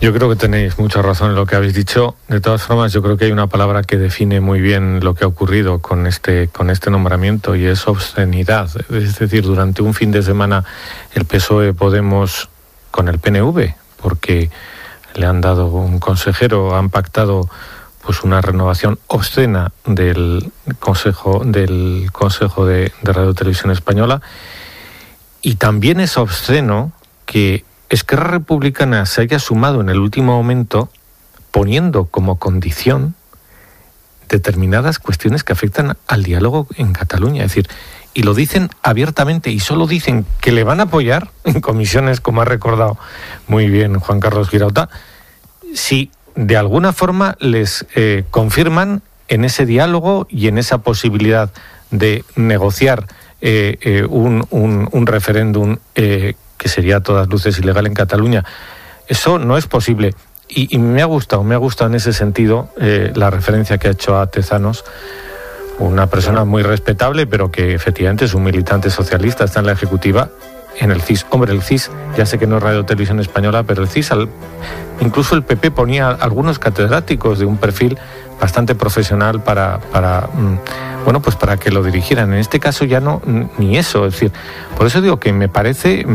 S3: Yo creo que tenéis mucha razón en lo que habéis dicho. De todas formas, yo creo que hay una palabra que define muy bien lo que ha ocurrido con este nombramiento, y es obscenidad. Es decir, durante un fin de semana el PSOE Podemos con el PNV, porque le han dado un consejero, han pactado pues una renovación obscena del Consejo de Radio y Televisión Española, y también es obsceno que Esquerra Republicana se haya sumado en el último momento poniendo como condición determinadas cuestiones que afectan al diálogo en Cataluña. Es decir, y lo dicen abiertamente, y solo dicen que le van a apoyar en comisiones, como ha recordado muy bien Juan Carlos Girauta, si de alguna forma les confirman en ese diálogo y en esa posibilidad de negociar un referéndum que sería a todas luces ilegal en Cataluña. Eso no es posible. Y me ha gustado en ese sentido la referencia que ha hecho a Tezanos, una persona muy respetable, pero que efectivamente es un militante socialista, está en la ejecutiva, en el CIS. Hombre, el CIS, ya sé que no es Radio Televisión Española, pero el CIS, incluso el PP ponía algunos catedráticos de un perfil bastante profesional para que lo dirigieran. En este caso ya no, ni eso. Es decir, por eso digo que me parece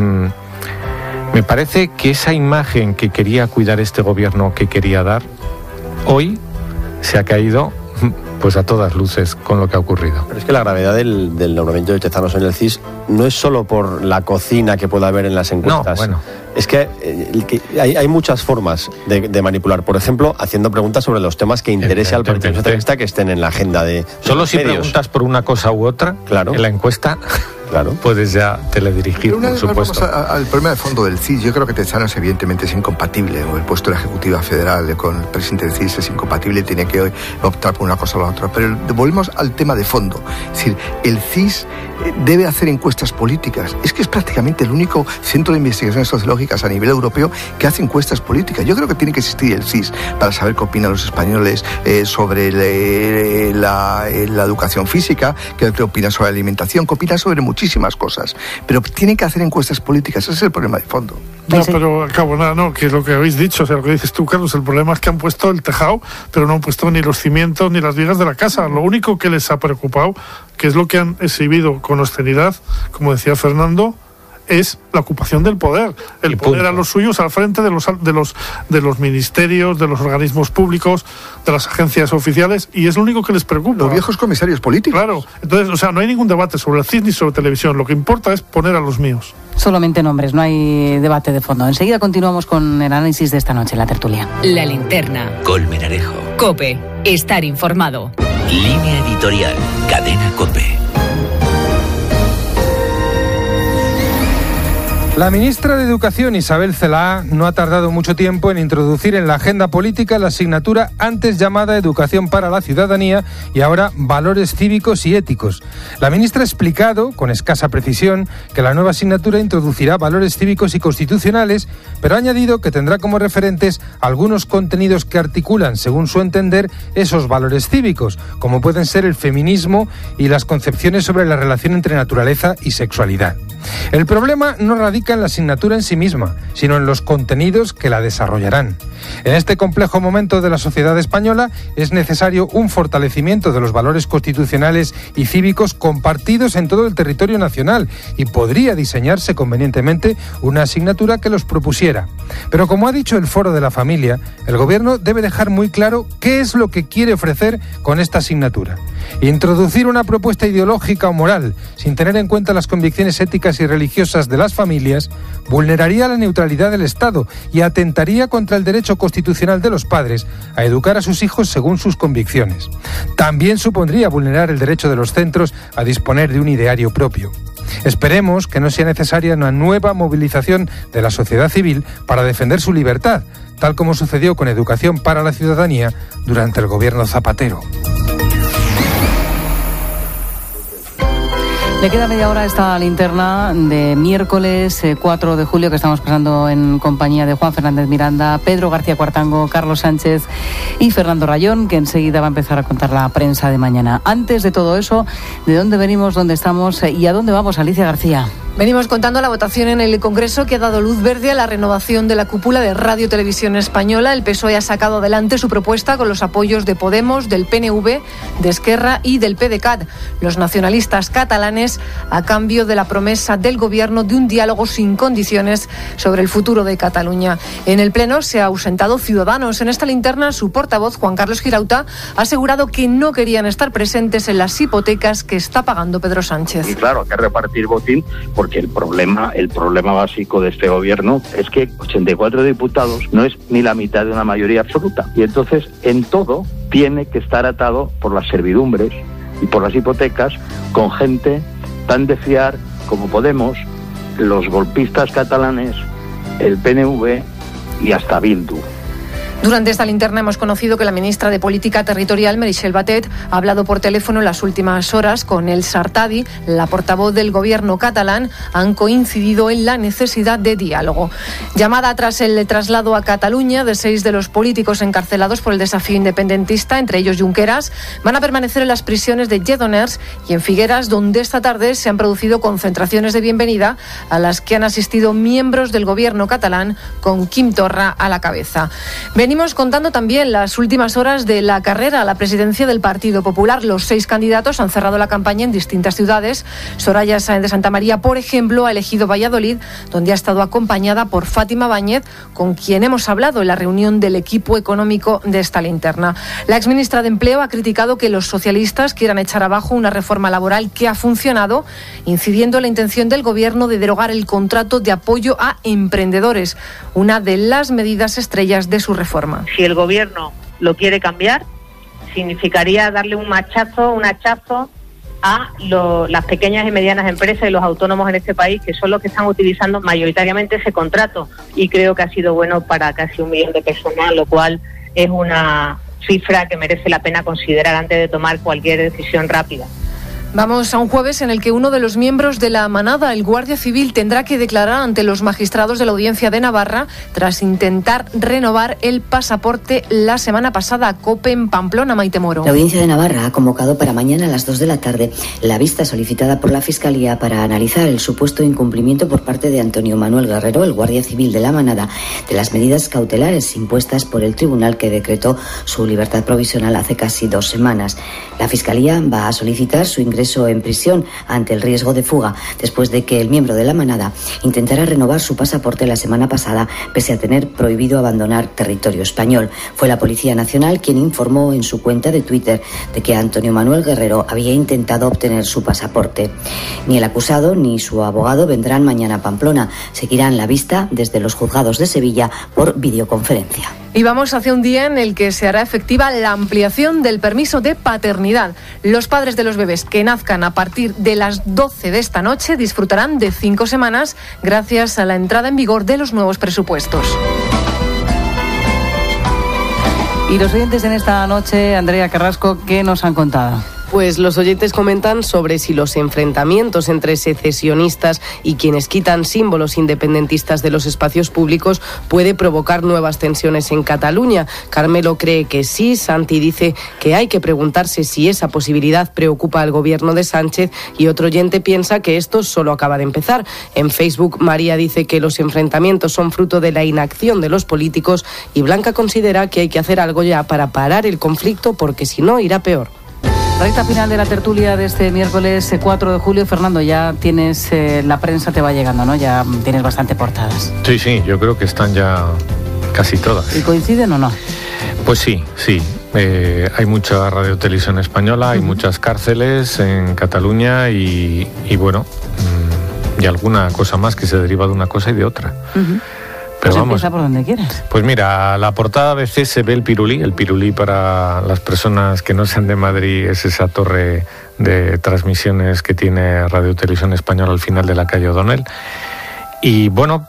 S3: que esa imagen que quería cuidar este gobierno, que quería dar, hoy se ha caído pues a todas luces con lo que ha ocurrido.
S5: Pero es que la gravedad del nombramiento de Tezanos en el CIS no es solo por la cocina que pueda haber en las encuestas.
S3: No, bueno.
S5: Es que hay muchas formas de manipular. Por ejemplo, haciendo preguntas sobre los temas que interese al Partido Socialista que estén en la agenda de
S3: solo si
S5: medios.
S3: Preguntas por una cosa u otra,
S5: claro,
S3: en la encuesta, claro, puedes ya teledirigir, por supuesto.
S2: Vamos al problema de fondo del CIS. Yo creo que Tezanos evidentemente es incompatible, o el puesto de la Ejecutiva Federal con el presidente del CIS es incompatible, tiene que optar por una cosa o la otra. Pero volvemos al tema de fondo. Es decir, el CIS debe hacer encuestas políticas. Es que es prácticamente el único centro de investigaciones sociológicas a nivel europeo que hace encuestas políticas. Yo creo que tiene que existir el CIS para saber qué opinan los españoles sobre la educación física, qué opinan sobre la alimentación, qué opinan sobre muchísimas cosas. Pero tienen que hacer encuestas políticas. Ese es el problema de fondo.
S4: No, pero acabo nada, que lo que habéis dicho, o sea, lo que dices tú, Carlos, el problema es que han puesto el tejado, pero no han puesto ni los cimientos ni las vigas de la casa. Lo único que les ha preocupado, que es lo que han exhibido con austeridad, como decía Fernando, es la ocupación del poder, el poner a los suyos al frente de los ministerios, de los organismos públicos, de las agencias oficiales, y es lo único que les preocupa.
S2: Los viejos comisarios políticos.
S4: Claro, entonces, o sea, no hay ningún debate sobre el CIS ni sobre televisión, lo que importa es poner a los míos.
S1: Solamente nombres, no hay debate de fondo. Enseguida continuamos con el análisis de esta noche, la tertulia.
S8: La Linterna.
S9: Colmenarejo.
S8: COPE. Estar informado.
S9: Línea editorial. Cadena COPE.
S10: La ministra de Educación, Isabel Celaá, no ha tardado mucho tiempo en introducir en la agenda política la asignatura antes llamada Educación para la Ciudadanía y ahora Valores Cívicos y Éticos. La ministra ha explicado, con escasa precisión, que la nueva asignatura introducirá valores cívicos y constitucionales, pero ha añadido que tendrá como referentes algunos contenidos que articulan, según su entender, esos valores cívicos, como pueden ser el feminismo y las concepciones sobre la relación entre naturaleza y sexualidad. El problema no radica en la asignatura en sí misma, sino en los contenidos que la desarrollarán. En este complejo momento de la sociedad española es necesario un fortalecimiento de los valores constitucionales y cívicos compartidos en todo el territorio nacional y podría diseñarse convenientemente una asignatura que los propusiera. Pero como ha dicho el Foro de la Familia, el Gobierno debe dejar muy claro qué es lo que quiere ofrecer con esta asignatura. Introducir una propuesta ideológica o moral sin tener en cuenta las convicciones éticas y religiosas de las familias vulneraría la neutralidad del Estado y atentaría contra el derecho constitucional de los padres a educar a sus hijos según sus convicciones. También supondría vulnerar el derecho de los centros a disponer de un ideario propio. Esperemos que no sea necesaria una nueva movilización de la sociedad civil para defender su libertad, tal como sucedió con Educación para la Ciudadanía durante el gobierno Zapatero.
S1: Le queda media hora esta linterna de miércoles 4 de julio que estamos pasando en compañía de Juan Fernández Miranda, Pedro García Cuartango, Carlos Sánchez y Fernando Rayón, que enseguida va a empezar a contar la prensa de mañana. Antes de todo eso, ¿de dónde venimos, dónde estamos y a dónde vamos, Alicia García?
S11: Venimos contando la votación en el Congreso que ha dado luz verde a la renovación de la cúpula de Radio Televisión Española. El PSOE ha sacado adelante su propuesta con los apoyos de Podemos, del PNV, de Esquerra y del PDeCAT. Los nacionalistas catalanes, a cambio de la promesa del Gobierno de un diálogo sin condiciones sobre el futuro de Cataluña. En el Pleno se ha ausentado Ciudadanos. En esta linterna, su portavoz, Juan Carlos Girauta, ha asegurado que no querían estar presentes en las hipotecas que está pagando Pedro Sánchez.
S7: Y claro, hay que repartir botín, porque el problema básico de este gobierno es que 84 diputados no es ni la mitad de una mayoría absoluta. Y entonces, en todo, tiene que estar atado por las servidumbres y por las hipotecas con gente tan de fiar como Podemos, los golpistas catalanes, el PNV y hasta Bildu.
S11: Durante esta linterna hemos conocido que la ministra de Política Territorial, Meritxell Batet, ha hablado por teléfono en las últimas horas con Elsa Artadi, la portavoz del gobierno catalán. Han coincidido en la necesidad de diálogo. Llamada tras el traslado a Cataluña de 6 de los políticos encarcelados por el desafío independentista, entre ellos Junqueras, van a permanecer en las prisiones de Lledoners y en Figueras, donde esta tarde se han producido concentraciones de bienvenida a las que han asistido miembros del gobierno catalán, con Quim Torra a la cabeza. Venimos contando también las últimas horas de la carrera a la presidencia del Partido Popular. Los 6 candidatos han cerrado la campaña en distintas ciudades. Soraya Sáenz de Santamaría, por ejemplo, ha elegido Valladolid, donde ha estado acompañada por Fátima Báñez, con quien hemos hablado en la reunión del equipo económico de esta linterna. La exministra de Empleo ha criticado que los socialistas quieran echar abajo una reforma laboral que ha funcionado, incidiendo en la intención del gobierno de derogar el contrato de apoyo a emprendedores, una de las medidas estrellas de su reforma.
S12: Si el gobierno lo quiere cambiar, significaría darle un hachazo a las pequeñas y medianas empresas y los autónomos en este país, que son los que están utilizando mayoritariamente ese contrato, y creo que ha sido bueno para casi 1 millón de personas, lo cual es una cifra que merece la pena considerar antes de tomar cualquier decisión rápida.
S11: Vamos a un jueves en el que uno de los miembros de la manada, el guardia civil, tendrá que declarar ante los magistrados de la Audiencia de Navarra tras intentar renovar el pasaporte la semana pasada. COPE en Pamplona, Maite Moro.
S13: La Audiencia de Navarra ha convocado para mañana a las 2 de la tarde la vista solicitada por la Fiscalía para analizar el supuesto incumplimiento por parte de Antonio Manuel Guerrero, el guardia civil de la manada, de las medidas cautelares impuestas por el tribunal que decretó su libertad provisional hace casi 2 semanas. La Fiscalía va a solicitar su ingreso en prisión ante el riesgo de fuga, después de que el miembro de la manada intentara renovar su pasaporte la semana pasada, pese a tener prohibido abandonar territorio español. Fue la Policía Nacional quien informó en su cuenta de Twitter de que Antonio Manuel Guerrero había intentado obtener su pasaporte. Ni el acusado ni su abogado vendrán mañana a Pamplona. Seguirán la vista desde los juzgados de Sevilla por videoconferencia.
S11: Y vamos hacia un día en el que se hará efectiva la ampliación del permiso de paternidad. Los padres de los bebés que nazcan a partir de las 12 de esta noche disfrutarán de 5 semanas gracias a la entrada en vigor de los nuevos presupuestos.
S1: Y los oyentes en esta noche, Andrea Carrasco, ¿qué nos han contado?
S14: Pues los oyentes comentan sobre si los enfrentamientos entre secesionistas y quienes quitan símbolos independentistas de los espacios públicos puede provocar nuevas tensiones en Cataluña. Carmelo cree que sí, Santi dice que hay que preguntarse si esa posibilidad preocupa al gobierno de Sánchez, y otro oyente piensa que esto solo acaba de empezar. En Facebook, María dice que los enfrentamientos son fruto de la inacción de los políticos, y Blanca considera que hay que hacer algo ya para parar el conflicto, porque si no irá peor.
S1: Recta final de la tertulia de este miércoles 4 de julio. Fernando, ya tienes, la prensa te va llegando, ¿no? Ya tienes bastante portadas.
S3: Sí, yo creo que están ya casi todas.
S1: ¿Y coinciden o no?
S3: Pues sí. Hay mucha radiotelevisión española, hay muchas cárceles en Cataluña y bueno, y alguna cosa más que se deriva de una cosa y de otra. Pero
S1: pues
S3: vamos,
S1: empieza por donde quieras.
S3: Pues mira, la portada ABC se ve el pirulí. El pirulí, para las personas que no sean de Madrid, es esa torre de transmisiones que tiene Radio Televisión Española al final de la calle O'Donnell. Y bueno,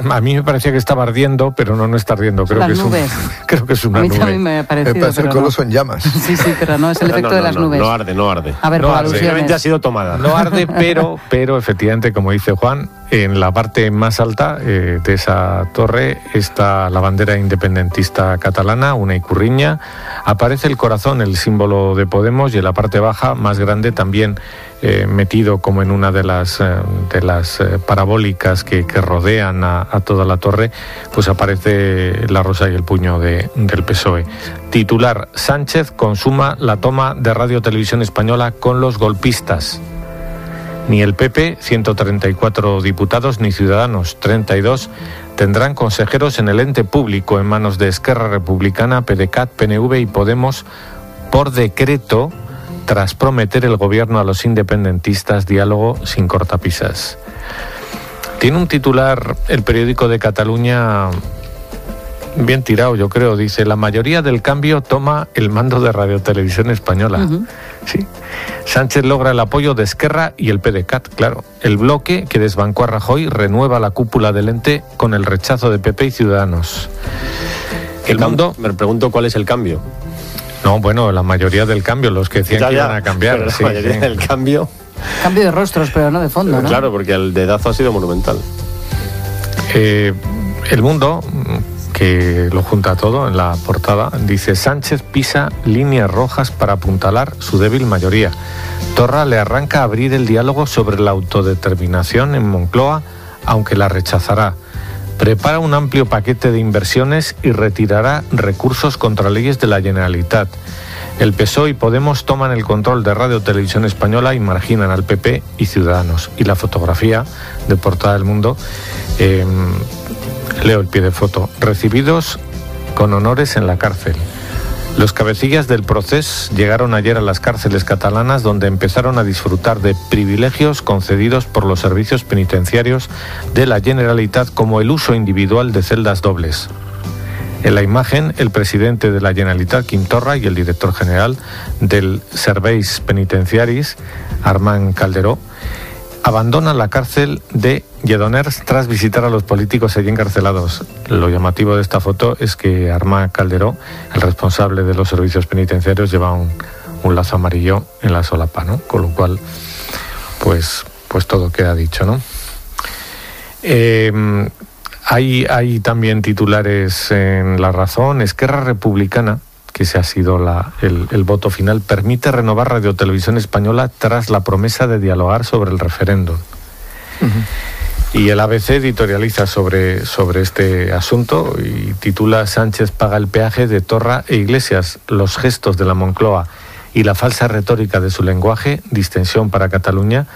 S3: a mí me parecía que estaba ardiendo, pero no está ardiendo. Creo que es una nube.
S1: A mí también me ha parecido.
S2: Me parece el coloso en llamas.
S1: Sí, pero no es el efecto de las nubes.
S5: No arde.
S1: A ver,
S5: no arde. Simplemente ha sido tomada.
S3: No arde, pero efectivamente, como dice Juan, en la parte más alta de esa torre está la bandera independentista catalana, una icurriña. Aparece el corazón, el símbolo de Podemos, y en la parte baja, más grande, también metido como en una de las parabólicas que rodean a toda la torre, pues aparece la rosa y el puño del PSOE. Titular: Sánchez consuma la toma de Radio Televisión Española con los golpistas. Ni el PP, 134 diputados, ni Ciudadanos, 32, tendrán consejeros en el ente público en manos de Esquerra Republicana, PDeCAT, PNV y Podemos, por decreto, tras prometer el gobierno a los independentistas diálogo sin cortapisas. Tiene un titular el periódico de Cataluña bien tirado, yo creo. Dice: la mayoría del cambio toma el mando de Radio Televisión Española. Sí. Sánchez logra el apoyo de Esquerra y el PDeCAT, claro. El bloque que desbancó a Rajoy renueva la cúpula del ente con el rechazo de PP y Ciudadanos. El mundo...
S5: Me pregunto cuál es el cambio.
S3: No, bueno, la mayoría del cambio, los que decían que iban a cambiar.
S5: Pero la mayoría del cambio...
S1: Cambio de rostros, pero no de fondo, ¿no?
S5: Claro, porque el dedazo ha sido monumental.
S3: El Mundo, que lo junta todo en la portada, dice: Sánchez pisa líneas rojas para apuntalar su débil mayoría. Torra le arranca a abrir el diálogo sobre la autodeterminación en Moncloa, aunque la rechazará. Prepara un amplio paquete de inversiones y retirará recursos contra leyes de la Generalitat. El PSOE y Podemos toman el control de Radio Televisión Española y marginan al PP y Ciudadanos. Y la fotografía de portada del Mundo, leo el pie de foto: recibidos con honores en la cárcel. Los cabecillas del procés llegaron ayer a las cárceles catalanas, donde empezaron a disfrutar de privilegios concedidos por los servicios penitenciarios de la Generalitat, como el uso individual de celdas dobles. En la imagen, el presidente de la Generalitat, Quim Torra, y el director general del Serveis Penitenciaris, Armand Calderó, abandonan la cárcel de Lledoners tras visitar a los políticos allí encarcelados. Lo llamativo de esta foto es que Armand Calderó, el responsable de los servicios penitenciarios, lleva un lazo amarillo en la solapa, ¿no? Con lo cual, pues todo queda dicho, ¿no? Hay también titulares en La Razón. Esquerra Republicana, que ese ha sido el voto final, permite renovar Radio Televisión Española tras la promesa de dialogar sobre el referéndum. Y el ABC editorializa sobre este asunto y titula: Sánchez paga el peaje de Torra e Iglesias. Los gestos de la Moncloa y la falsa retórica de su lenguaje, distensión para Cataluña,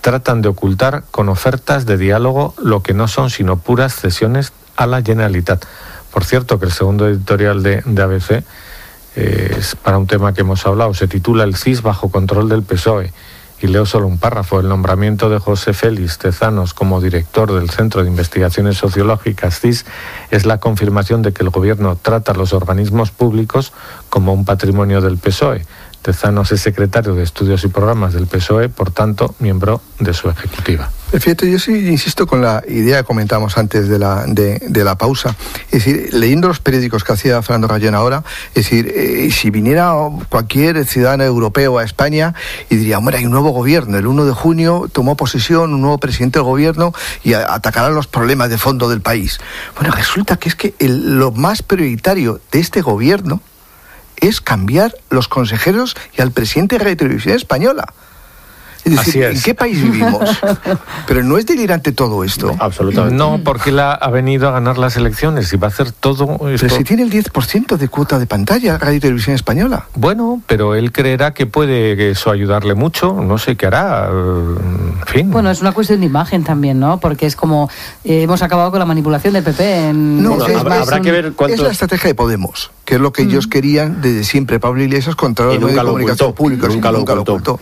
S3: tratan de ocultar con ofertas de diálogo lo que no son sino puras cesiones a la Generalitat. Por cierto, que el segundo editorial de ABC es para un tema que hemos hablado. Se titula: El CIS bajo control del PSOE. Y leo solo un párrafo: el nombramiento de José Félix Tezanos como director del Centro de Investigaciones Sociológicas CIS es la confirmación de que el gobierno trata a los organismos públicos como un patrimonio del PSOE. Tezanos es secretario de Estudios y Programas del PSOE, por tanto, miembro de su ejecutiva.
S2: Fíjate, yo sí insisto con la idea que comentábamos antes de la pausa. Es decir, leyendo los periódicos que hacía Fernando Rayón ahora, es decir, si viniera cualquier ciudadano europeo a España y diría: hombre, hay un nuevo gobierno, el 1 de junio tomó posesión un nuevo presidente del gobierno y atacará los problemas de fondo del país. Bueno, resulta que es que lo más prioritario de este gobierno es cambiar los consejeros y al presidente de Radio Televisión Española. Es decir, ¿en qué país vivimos? Pero no es delirante todo esto.
S5: Absolutamente.
S3: No, porque él ha venido a ganar las elecciones y va a hacer todo esto.
S2: Pero si tiene el 10% de cuota de pantalla, Radio Televisión Española.
S3: Bueno, pero él creerá que puede eso ayudarle mucho, no sé qué hará, en fin.
S1: Bueno, es una cuestión de imagen también, ¿no? Porque es como, hemos acabado con la manipulación del PP.
S5: Habrá que ver cuántos...
S2: Es la estrategia de Podemos, que es lo que ellos querían desde siempre. Pablo Iglesias contra los medios de comunicación públicos.
S5: Nunca lo ocultó.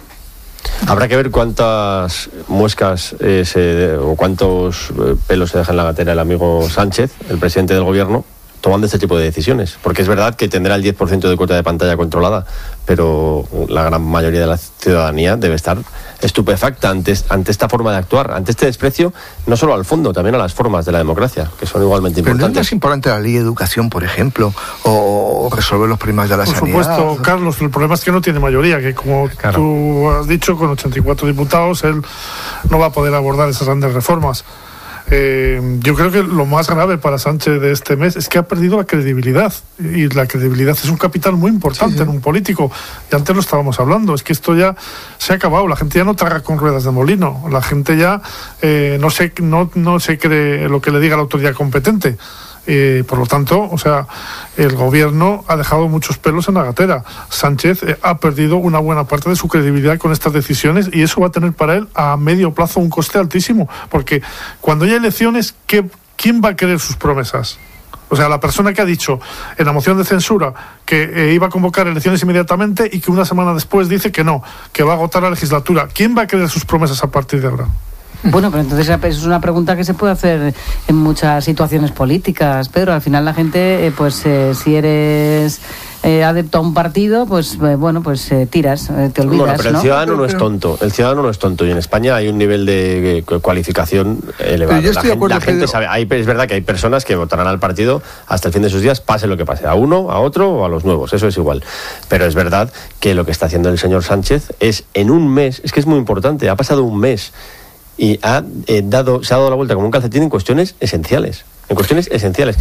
S5: Habrá que ver cuántas muescas o cuántos pelos se deja en la gatera el amigo Sánchez, el presidente del gobierno, tomando este tipo de decisiones. Porque es verdad que tendrá el 10% de cuota de pantalla controlada, pero la gran mayoría de la ciudadanía debe estar estupefacta ante esta forma de actuar, ante este desprecio, no solo al fondo, también a las formas de la democracia, que son igualmente importantes.
S2: Pero no es más importante la ley de educación, por ejemplo, o resolver los problemas de la sanidad.
S4: Por supuesto, Carlos, el problema es que no tiene mayoría, que como tú has dicho, con 84 diputados, él no va a poder abordar esas grandes reformas. Yo creo que lo más grave para Sánchez de este mes es que ha perdido la credibilidad, y la credibilidad es un capital muy importante en un político, y antes lo estábamos hablando. Es que esto ya se ha acabado, la gente ya no traga con ruedas de molino, la gente ya no se cree lo que le diga la autoridad competente. Por lo tanto, o sea, el gobierno ha dejado muchos pelos en la gatera. Sánchez ha perdido una buena parte de su credibilidad con estas decisiones, y eso va a tener para él a medio plazo un coste altísimo, porque cuando haya elecciones, ¿quién va a querer sus promesas? O sea, la persona que ha dicho en la moción de censura que iba a convocar elecciones inmediatamente y que una semana después dice que no, que va a agotar la legislatura, ¿quién va a querer sus promesas a partir de ahora?
S1: Bueno, pero entonces es una pregunta que se puede hacer en muchas situaciones políticas, Pedro. Al final la gente, si eres adepto a un partido, pues tiras, te olvidas.
S5: Bueno, pero el ciudadano no es tonto. El ciudadano no es tonto. Y en España hay un nivel de cualificación elevado.
S2: Pero yo estoy de acuerdo,
S5: la gente sabe. Es verdad que hay personas que votarán al partido hasta el fin de sus días, pase lo que pase, a uno, a otro o a los nuevos. Eso es igual. Pero es verdad que lo que está haciendo el señor Sánchez es en un mes, es que es muy importante, ha pasado un mes y se ha dado la vuelta como un calcetín en cuestiones esenciales. En cuestiones esenciales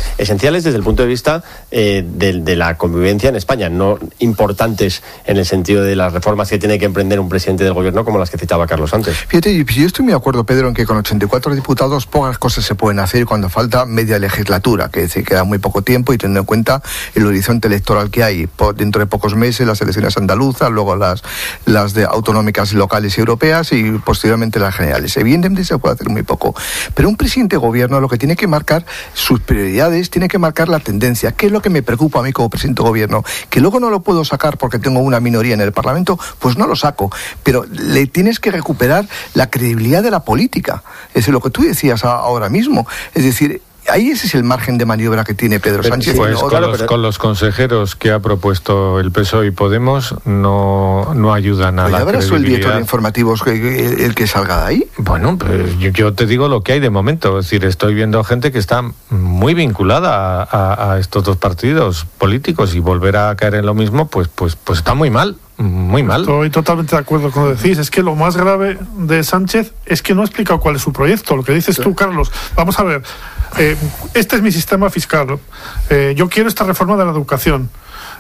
S5: desde el punto de vista de la convivencia en España, no importantes en el sentido de las reformas que tiene que emprender un presidente del gobierno como las que citaba Carlos antes.
S2: Fíjate, yo estoy muy de acuerdo, Pedro, en que con 84 diputados pocas cosas se pueden hacer cuando falta media legislatura, que queda muy poco tiempo y teniendo en cuenta el horizonte electoral que hay. Dentro de pocos meses las elecciones andaluzas, luego las de autonómicas, locales y europeas y posteriormente las generales. Evidentemente se puede hacer muy poco, pero un presidente de gobierno lo que tiene que marcar sus prioridades, tiene que marcar la tendencia. ¿Qué es lo que me preocupa a mí como presidente de gobierno? Que luego no lo puedo sacar porque tengo una minoría en el Parlamento, pues no lo saco. Pero le tienes que recuperar la credibilidad de la política. Es lo que tú decías ahora mismo. Es decir, ahí ese es el margen de maniobra que tiene Pedro Sánchez.
S3: Pues con los consejeros que ha propuesto el PSOE y Podemos no ayudan a la
S2: credibilidad. ¿Ya verás el director de informativos el que salga de ahí?
S3: Bueno, pues yo te digo lo que hay de momento. Es decir, estoy viendo gente que está muy vinculada a estos dos partidos políticos y volver a caer en lo mismo, pues está muy mal. Muy mal.
S4: Estoy totalmente de acuerdo con lo que decís. Es que lo más grave de Sánchez es que no ha explicado cuál es su proyecto. Lo que dices tú, Carlos. Vamos a ver. Este es mi sistema fiscal. Yo quiero esta reforma de la educación.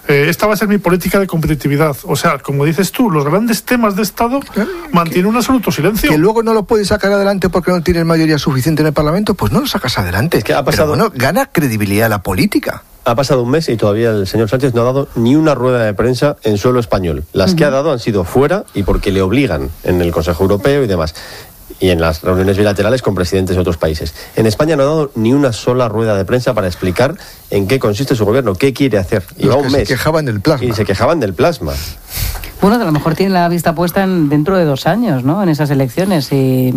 S4: Esta va a ser mi política de competitividad. O sea, como dices tú, los grandes temas de Estado mantienen un absoluto silencio.
S2: Que luego no lo puedes sacar adelante porque no tienes mayoría suficiente en el Parlamento, pues no lo sacas adelante.
S5: Es que ha pasado...
S2: Pero bueno, gana credibilidad la política.
S5: Ha pasado un mes y todavía el señor Sánchez no ha dado ni una rueda de prensa en suelo español. Las que ha dado han sido fuera y porque le obligan en el Consejo Europeo y demás. Y en las reuniones bilaterales con presidentes de otros países. En España no ha dado ni una sola rueda de prensa para explicar en qué consiste su gobierno, qué quiere hacer. Y va un mes.
S2: Se quejaban del plasma.
S5: Y se quejaban del plasma.
S1: Bueno, a lo mejor tiene la vista puesta dentro de 2 años, ¿no? En esas elecciones y...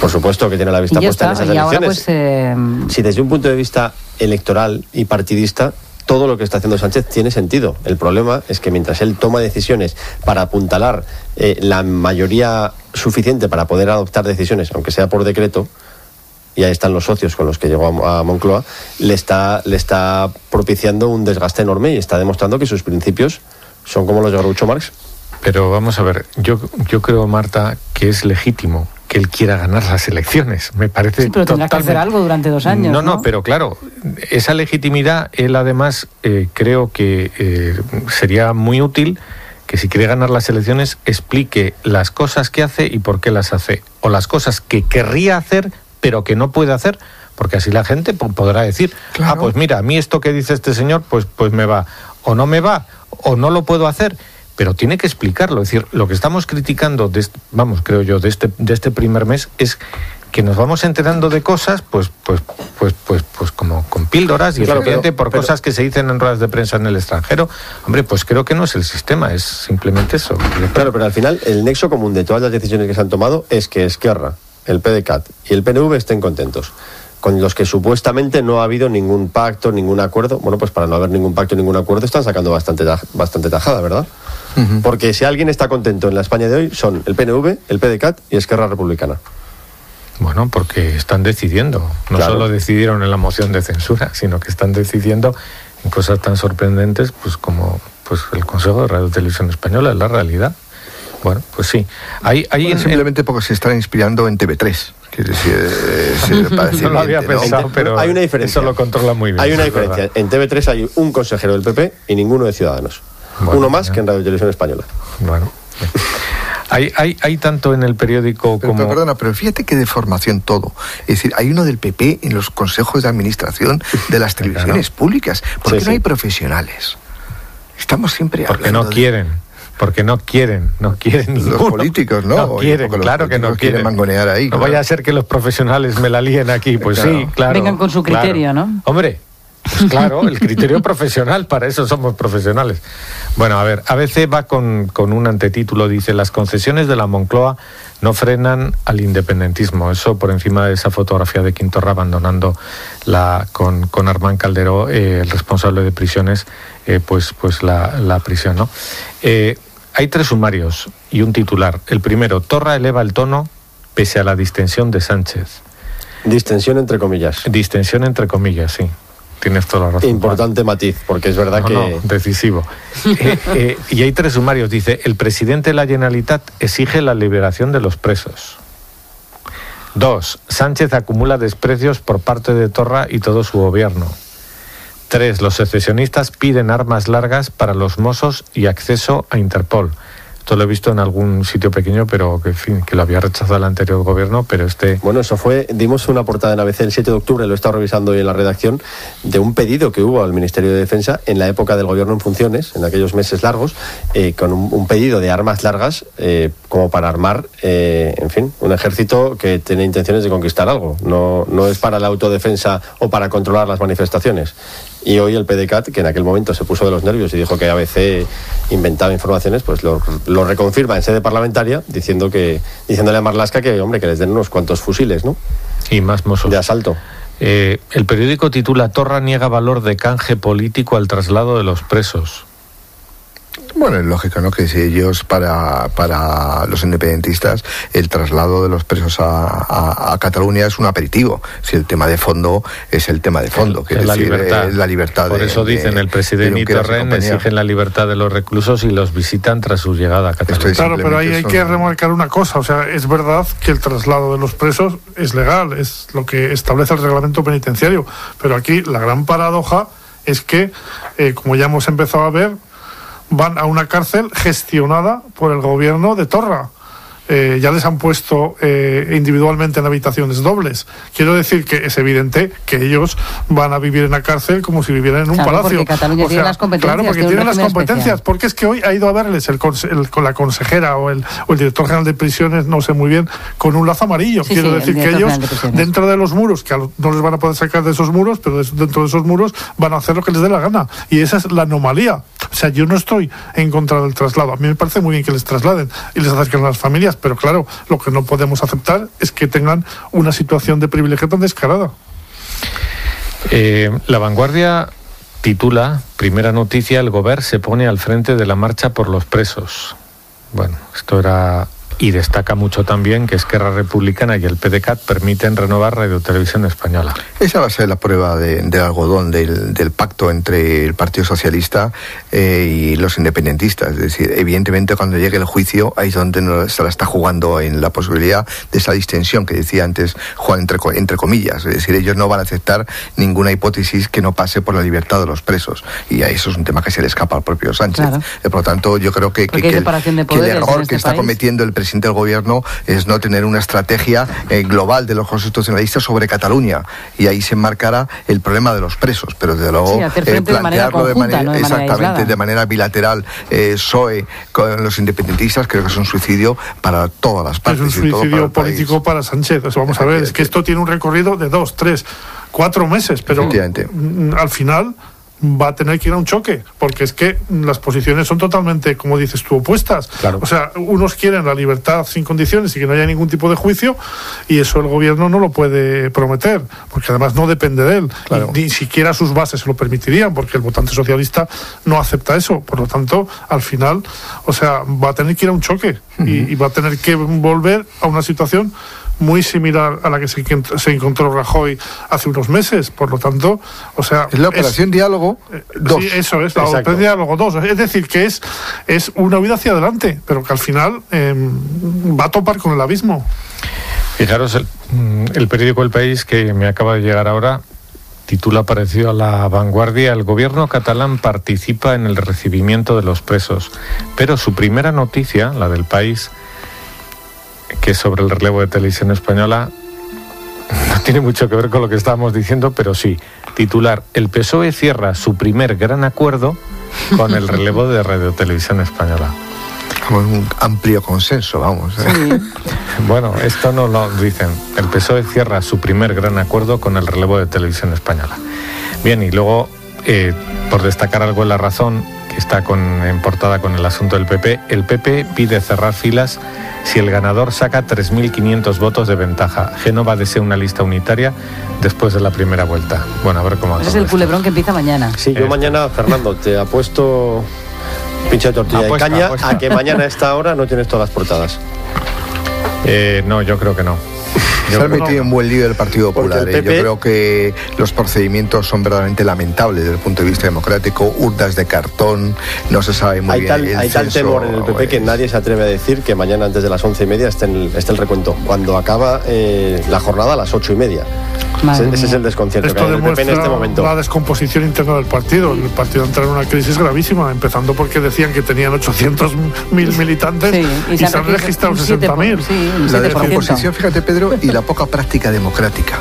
S5: Por supuesto que tiene la vista puesta en esas elecciones.
S1: Ahora,
S5: Si desde un punto de vista electoral y partidista, todo lo que está haciendo Sánchez tiene sentido. El problema es que mientras él toma decisiones para apuntalar la mayoría suficiente para poder adoptar decisiones, aunque sea por decreto, y ahí están los socios con los que llegó a Moncloa, le está propiciando un desgaste enorme y está demostrando que sus principios son como los de Groucho Marx.
S3: Pero vamos a ver, yo creo, Marta, que es legítimo que él quiera ganar las elecciones. Me parece
S1: sí, pero tendrá que hacer algo durante 2 años.
S3: No, pero claro, esa legitimidad, él además creo que sería muy útil que si quiere ganar las elecciones explique las cosas que hace y por qué las hace. O las cosas que querría hacer pero que no puede hacer. Porque así la gente podrá decir, claro. Pues mira, a mí esto que dice este señor, pues me va. O no me va, o no lo puedo hacer. Pero tiene que explicarlo. Es decir, lo que estamos criticando, creo yo, de este primer mes, es que nos vamos enterando de cosas, pues como con píldoras, y claro, efectivamente por cosas que se dicen en ruedas de prensa en el extranjero. Hombre, pues creo que no es el sistema, es simplemente eso.
S5: Claro, pero al final el nexo común de todas las decisiones que se han tomado es que Esquerra, el PDeCAT y el PNV estén contentos. Con los que supuestamente no ha habido ningún pacto, ningún acuerdo. Bueno, pues para no haber ningún pacto, ningún acuerdo, están sacando bastante tajada, ¿verdad? Uh-huh. Porque si alguien está contento en la España de hoy, son el PNV, el PDeCAT y Esquerra Republicana.
S3: Bueno, porque están decidiendo. No claro. Solo decidieron en la moción de censura, sino que están decidiendo en cosas tan sorprendentes como el Consejo de Radio y Televisión Española, es la realidad. Bueno, pues sí.
S2: Simplemente porque se están inspirando en TV3.
S3: No lo había pensado, pero
S5: hay una diferencia.
S3: Eso lo controla muy bien.
S5: Hay una diferencia. En TV3 hay un consejero del PP y ninguno de Ciudadanos. Bueno, uno más que en Radio y Televisión Española.
S3: Bueno. Hay tanto en el periódico como...
S2: Pero perdona, pero fíjate qué deformación todo. Es decir, hay uno del PP en los consejos de administración de las televisiones públicas. ¿Por qué no hay profesionales? Estamos siempre
S3: porque no quieren. Porque no quieren ninguno.
S2: Los políticos, ¿no?
S3: No quieren, claro que no quieren
S2: mangonear ahí.
S3: No vaya a ser que los profesionales me la líen aquí. Pues claro. Sí, claro.
S1: Vengan con su criterio,
S3: claro.
S1: ¿no?
S3: Hombre, Pues claro, el criterio profesional, para eso somos profesionales. Bueno, a ver, ABC va con un antetítulo, dice: las concesiones de la Moncloa no frenan al independentismo. Eso por encima de esa fotografía de Quintorra abandonando con Armand Calderó, el responsable de prisiones, pues la prisión, ¿no? Hay 3 sumarios y un titular. El primero: Torra eleva el tono pese a la distensión de Sánchez.
S5: Distensión entre comillas.
S3: Distensión entre comillas, sí. Tienes toda la razón.
S5: Importante matiz, porque es verdad que...
S3: decisivo. Y hay 3 sumarios. Dice: el presidente de la Generalitat exige la liberación de los presos. 2. Sánchez acumula desprecios por parte de Torra y todo su gobierno. 3. Los secesionistas piden armas largas para los Mossos y acceso a Interpol. Esto lo he visto en algún sitio pequeño, pero que, en fin, que lo había rechazado el anterior gobierno, pero
S5: Bueno, eso dimos una portada en ABC el 7 de octubre, lo he estado revisando hoy en la redacción, de un pedido que hubo al Ministerio de Defensa en la época del gobierno en funciones, en aquellos meses largos, con un pedido de armas largas, como para armar, en fin, un ejército que tiene intenciones de conquistar algo. No es para la autodefensa o para controlar las manifestaciones. Y hoy el PDeCAT, que en aquel momento se puso de los nervios y dijo que ABC inventaba informaciones, pues lo reconfirma en sede parlamentaria, diciéndole a Marlaska que, hombre, que les den unos cuantos fusiles, ¿no?
S3: Y más Mossos.
S5: De asalto.
S3: El periódico titula: Torra niega valor de canje político al traslado de los presos.
S2: Bueno, es lógico, ¿no? Que si ellos, para los independentistas, el traslado de los presos a Cataluña es un aperitivo. Si el tema de fondo es el tema de fondo, que es
S3: la
S2: decir,
S3: libertad.
S2: La libertad.
S3: Por eso dicen, el presidente y Torrent exigen la libertad de los reclusos y los visitan tras su llegada a Cataluña.
S4: Claro, pero ahí hay que remarcar una cosa. O sea, es verdad que el traslado de los presos es legal, es lo que establece el reglamento penitenciario. Pero aquí la gran paradoja es que, como ya hemos empezado a ver, van a una cárcel gestionada por el gobierno de Torra. Ya les han puesto individualmente en habitaciones dobles. Quiero decir que es evidente que ellos van a vivir en la cárcel como si vivieran en un palacio.
S1: Porque Cataluña tiene las competencias.
S4: Claro, porque tienen las competencias. Especial. Porque es que hoy ha ido a verles con la consejera o el director general de prisiones, no sé muy bien, con un lazo amarillo. Quiero decir que ellos, dentro de los muros, que no les van a poder sacar de esos muros, pero dentro de esos muros van a hacer lo que les dé la gana. Y esa es la anomalía. O sea, yo no estoy en contra del traslado. A mí me parece muy bien que les trasladen y les acerquen a las familias, pero claro, lo que no podemos aceptar es que tengan una situación de privilegio tan descarada.
S3: La Vanguardia titula: primera noticia, el Govern se pone al frente de la marcha por los presos. Bueno, esto era... Y destaca mucho también que Esquerra Republicana y el PDeCAT permiten renovar Radio Televisión Española.
S2: Esa va a ser la prueba del algodón del pacto entre el Partido Socialista y los independentistas. Es decir, evidentemente cuando llegue el juicio, ahí es donde se la está jugando en la posibilidad de esa distensión que decía antes Juan, entre comillas. Es decir, ellos no van a aceptar ninguna hipótesis que no pase por la libertad de los presos. Y a eso es un tema que se le escapa al propio Sánchez. Claro. Por lo tanto, yo creo que el error que está cometiendo el presidente del gobierno es no tener una estrategia global de los constitucionalistas sobre Cataluña, y ahí se enmarcará el problema de los presos, pero desde luego plantearlo de manera bilateral, PSOE con los independentistas, creo que es un suicidio para todas las partes.
S4: Es un suicidio político para Sánchez. O sea, vamos a ver, es que esto tiene un recorrido de 2, 3, 4 meses, pero al final va a tener que ir a un choque, porque es que las posiciones son totalmente, como dices tú, opuestas. Claro. O sea, unos quieren la libertad sin condiciones y que no haya ningún tipo de juicio, y eso el gobierno no lo puede prometer, porque además no depende de él. Claro. Ni siquiera sus bases se lo permitirían, porque el votante socialista no acepta eso. Por lo tanto, al final, o sea, va a tener que ir a un choque y va a tener que volver a una situación muy similar a la que se encontró Rajoy hace unos meses. Por lo tanto, o sea...
S2: Es la operación diálogo 2.
S4: Sí, eso es, la operación diálogo 2. Es decir, que es una huida hacia adelante, pero que al final va a topar con el abismo.
S3: Fijaros, el periódico El País, que me acaba de llegar ahora, titula parecido a La Vanguardia: el gobierno catalán participa en el recibimiento de los presos. Pero su primera noticia, la del País, que es sobre el relevo de Televisión Española, no tiene mucho que ver con lo que estábamos diciendo, pero sí. Titular: el PSOE cierra su primer gran acuerdo con el relevo de Radio Televisión Española.
S2: Como un amplio consenso, vamos.
S1: Sí.
S3: Bueno, esto no lo dicen. El PSOE cierra su primer gran acuerdo con el relevo de Televisión Española. Bien, y luego, por destacar algo en La Razón, que está en portada con el asunto del PP, el PP pide cerrar filas si el ganador saca 3.500 votos de ventaja. Génova desea una lista unitaria después de la primera vuelta. Bueno, a ver cómo
S1: Ese es el culebrón que empieza mañana.
S5: Sí, yo mañana, Fernando, te apuesto pincho de tortilla de caña a que mañana a esta hora no tienes todas las portadas.
S3: No, yo creo que no.
S2: Se ha metido en buen lío el Partido Popular. Yo creo que los procedimientos son verdaderamente lamentables desde el punto de vista democrático. Urnas de cartón, no se sabe muy bien.
S5: Hay tal temor en el PP que nadie se atreve a decir que mañana antes de las 11:30 esté el recuento. Cuando acaba la jornada a las 8:30. Ese es el desconcierto
S4: Esto
S5: que hay en el PP en este momento.
S4: La descomposición interna del partido. El partido entra en una crisis gravísima, empezando porque decían que tenían 800.000 militantes y se han registrado 60.000.
S2: La descomposición, fíjate, Pedro, y la poca práctica democrática.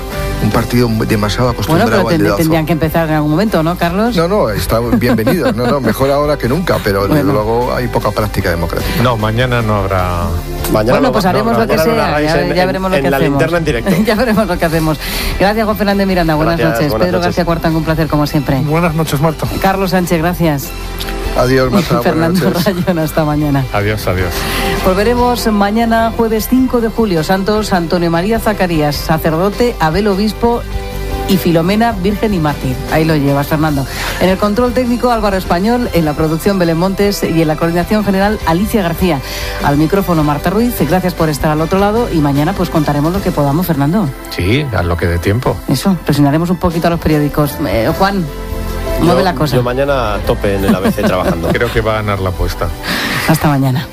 S2: Un partido demasiado acostumbrado
S1: al dedazo. Tendrían que empezar en algún momento, ¿no, Carlos?
S2: No, está bienvenido. Mejor ahora que nunca, pero desde luego hay poca práctica democrática.
S3: No, mañana no habrá...
S1: Bueno, pues haremos lo que sea, ya veremos lo que hacemos.
S5: En la linterna en directo.
S1: Ya veremos lo que hacemos. Gracias, Juan Fernández Miranda, buenas noches. Pedro García Cuartán, un placer como siempre.
S4: Buenas noches, Marta.
S1: Carlos Sánchez, gracias.
S2: Adiós, Marta.
S1: Fernando Rayón, hasta mañana.
S3: Adiós.
S1: Volveremos mañana, jueves 5 de julio. Santos Antonio María Zacarías, sacerdote, Abel Obispo y Filomena Virgen y Mártir. Ahí lo llevas, Fernando. En el control técnico, Álvaro Español, en la producción Belén Montes y en la coordinación general, Alicia García. Al micrófono, Marta Ruiz. Gracias por estar al otro lado y mañana pues contaremos lo que podamos, Fernando.
S3: Sí, a lo que dé tiempo.
S1: Eso, presionaremos un poquito a los periódicos. Juan, mueve la cosa.
S5: Yo mañana a tope en el ABC trabajando.
S3: Creo que va a ganar la apuesta.
S1: Hasta mañana.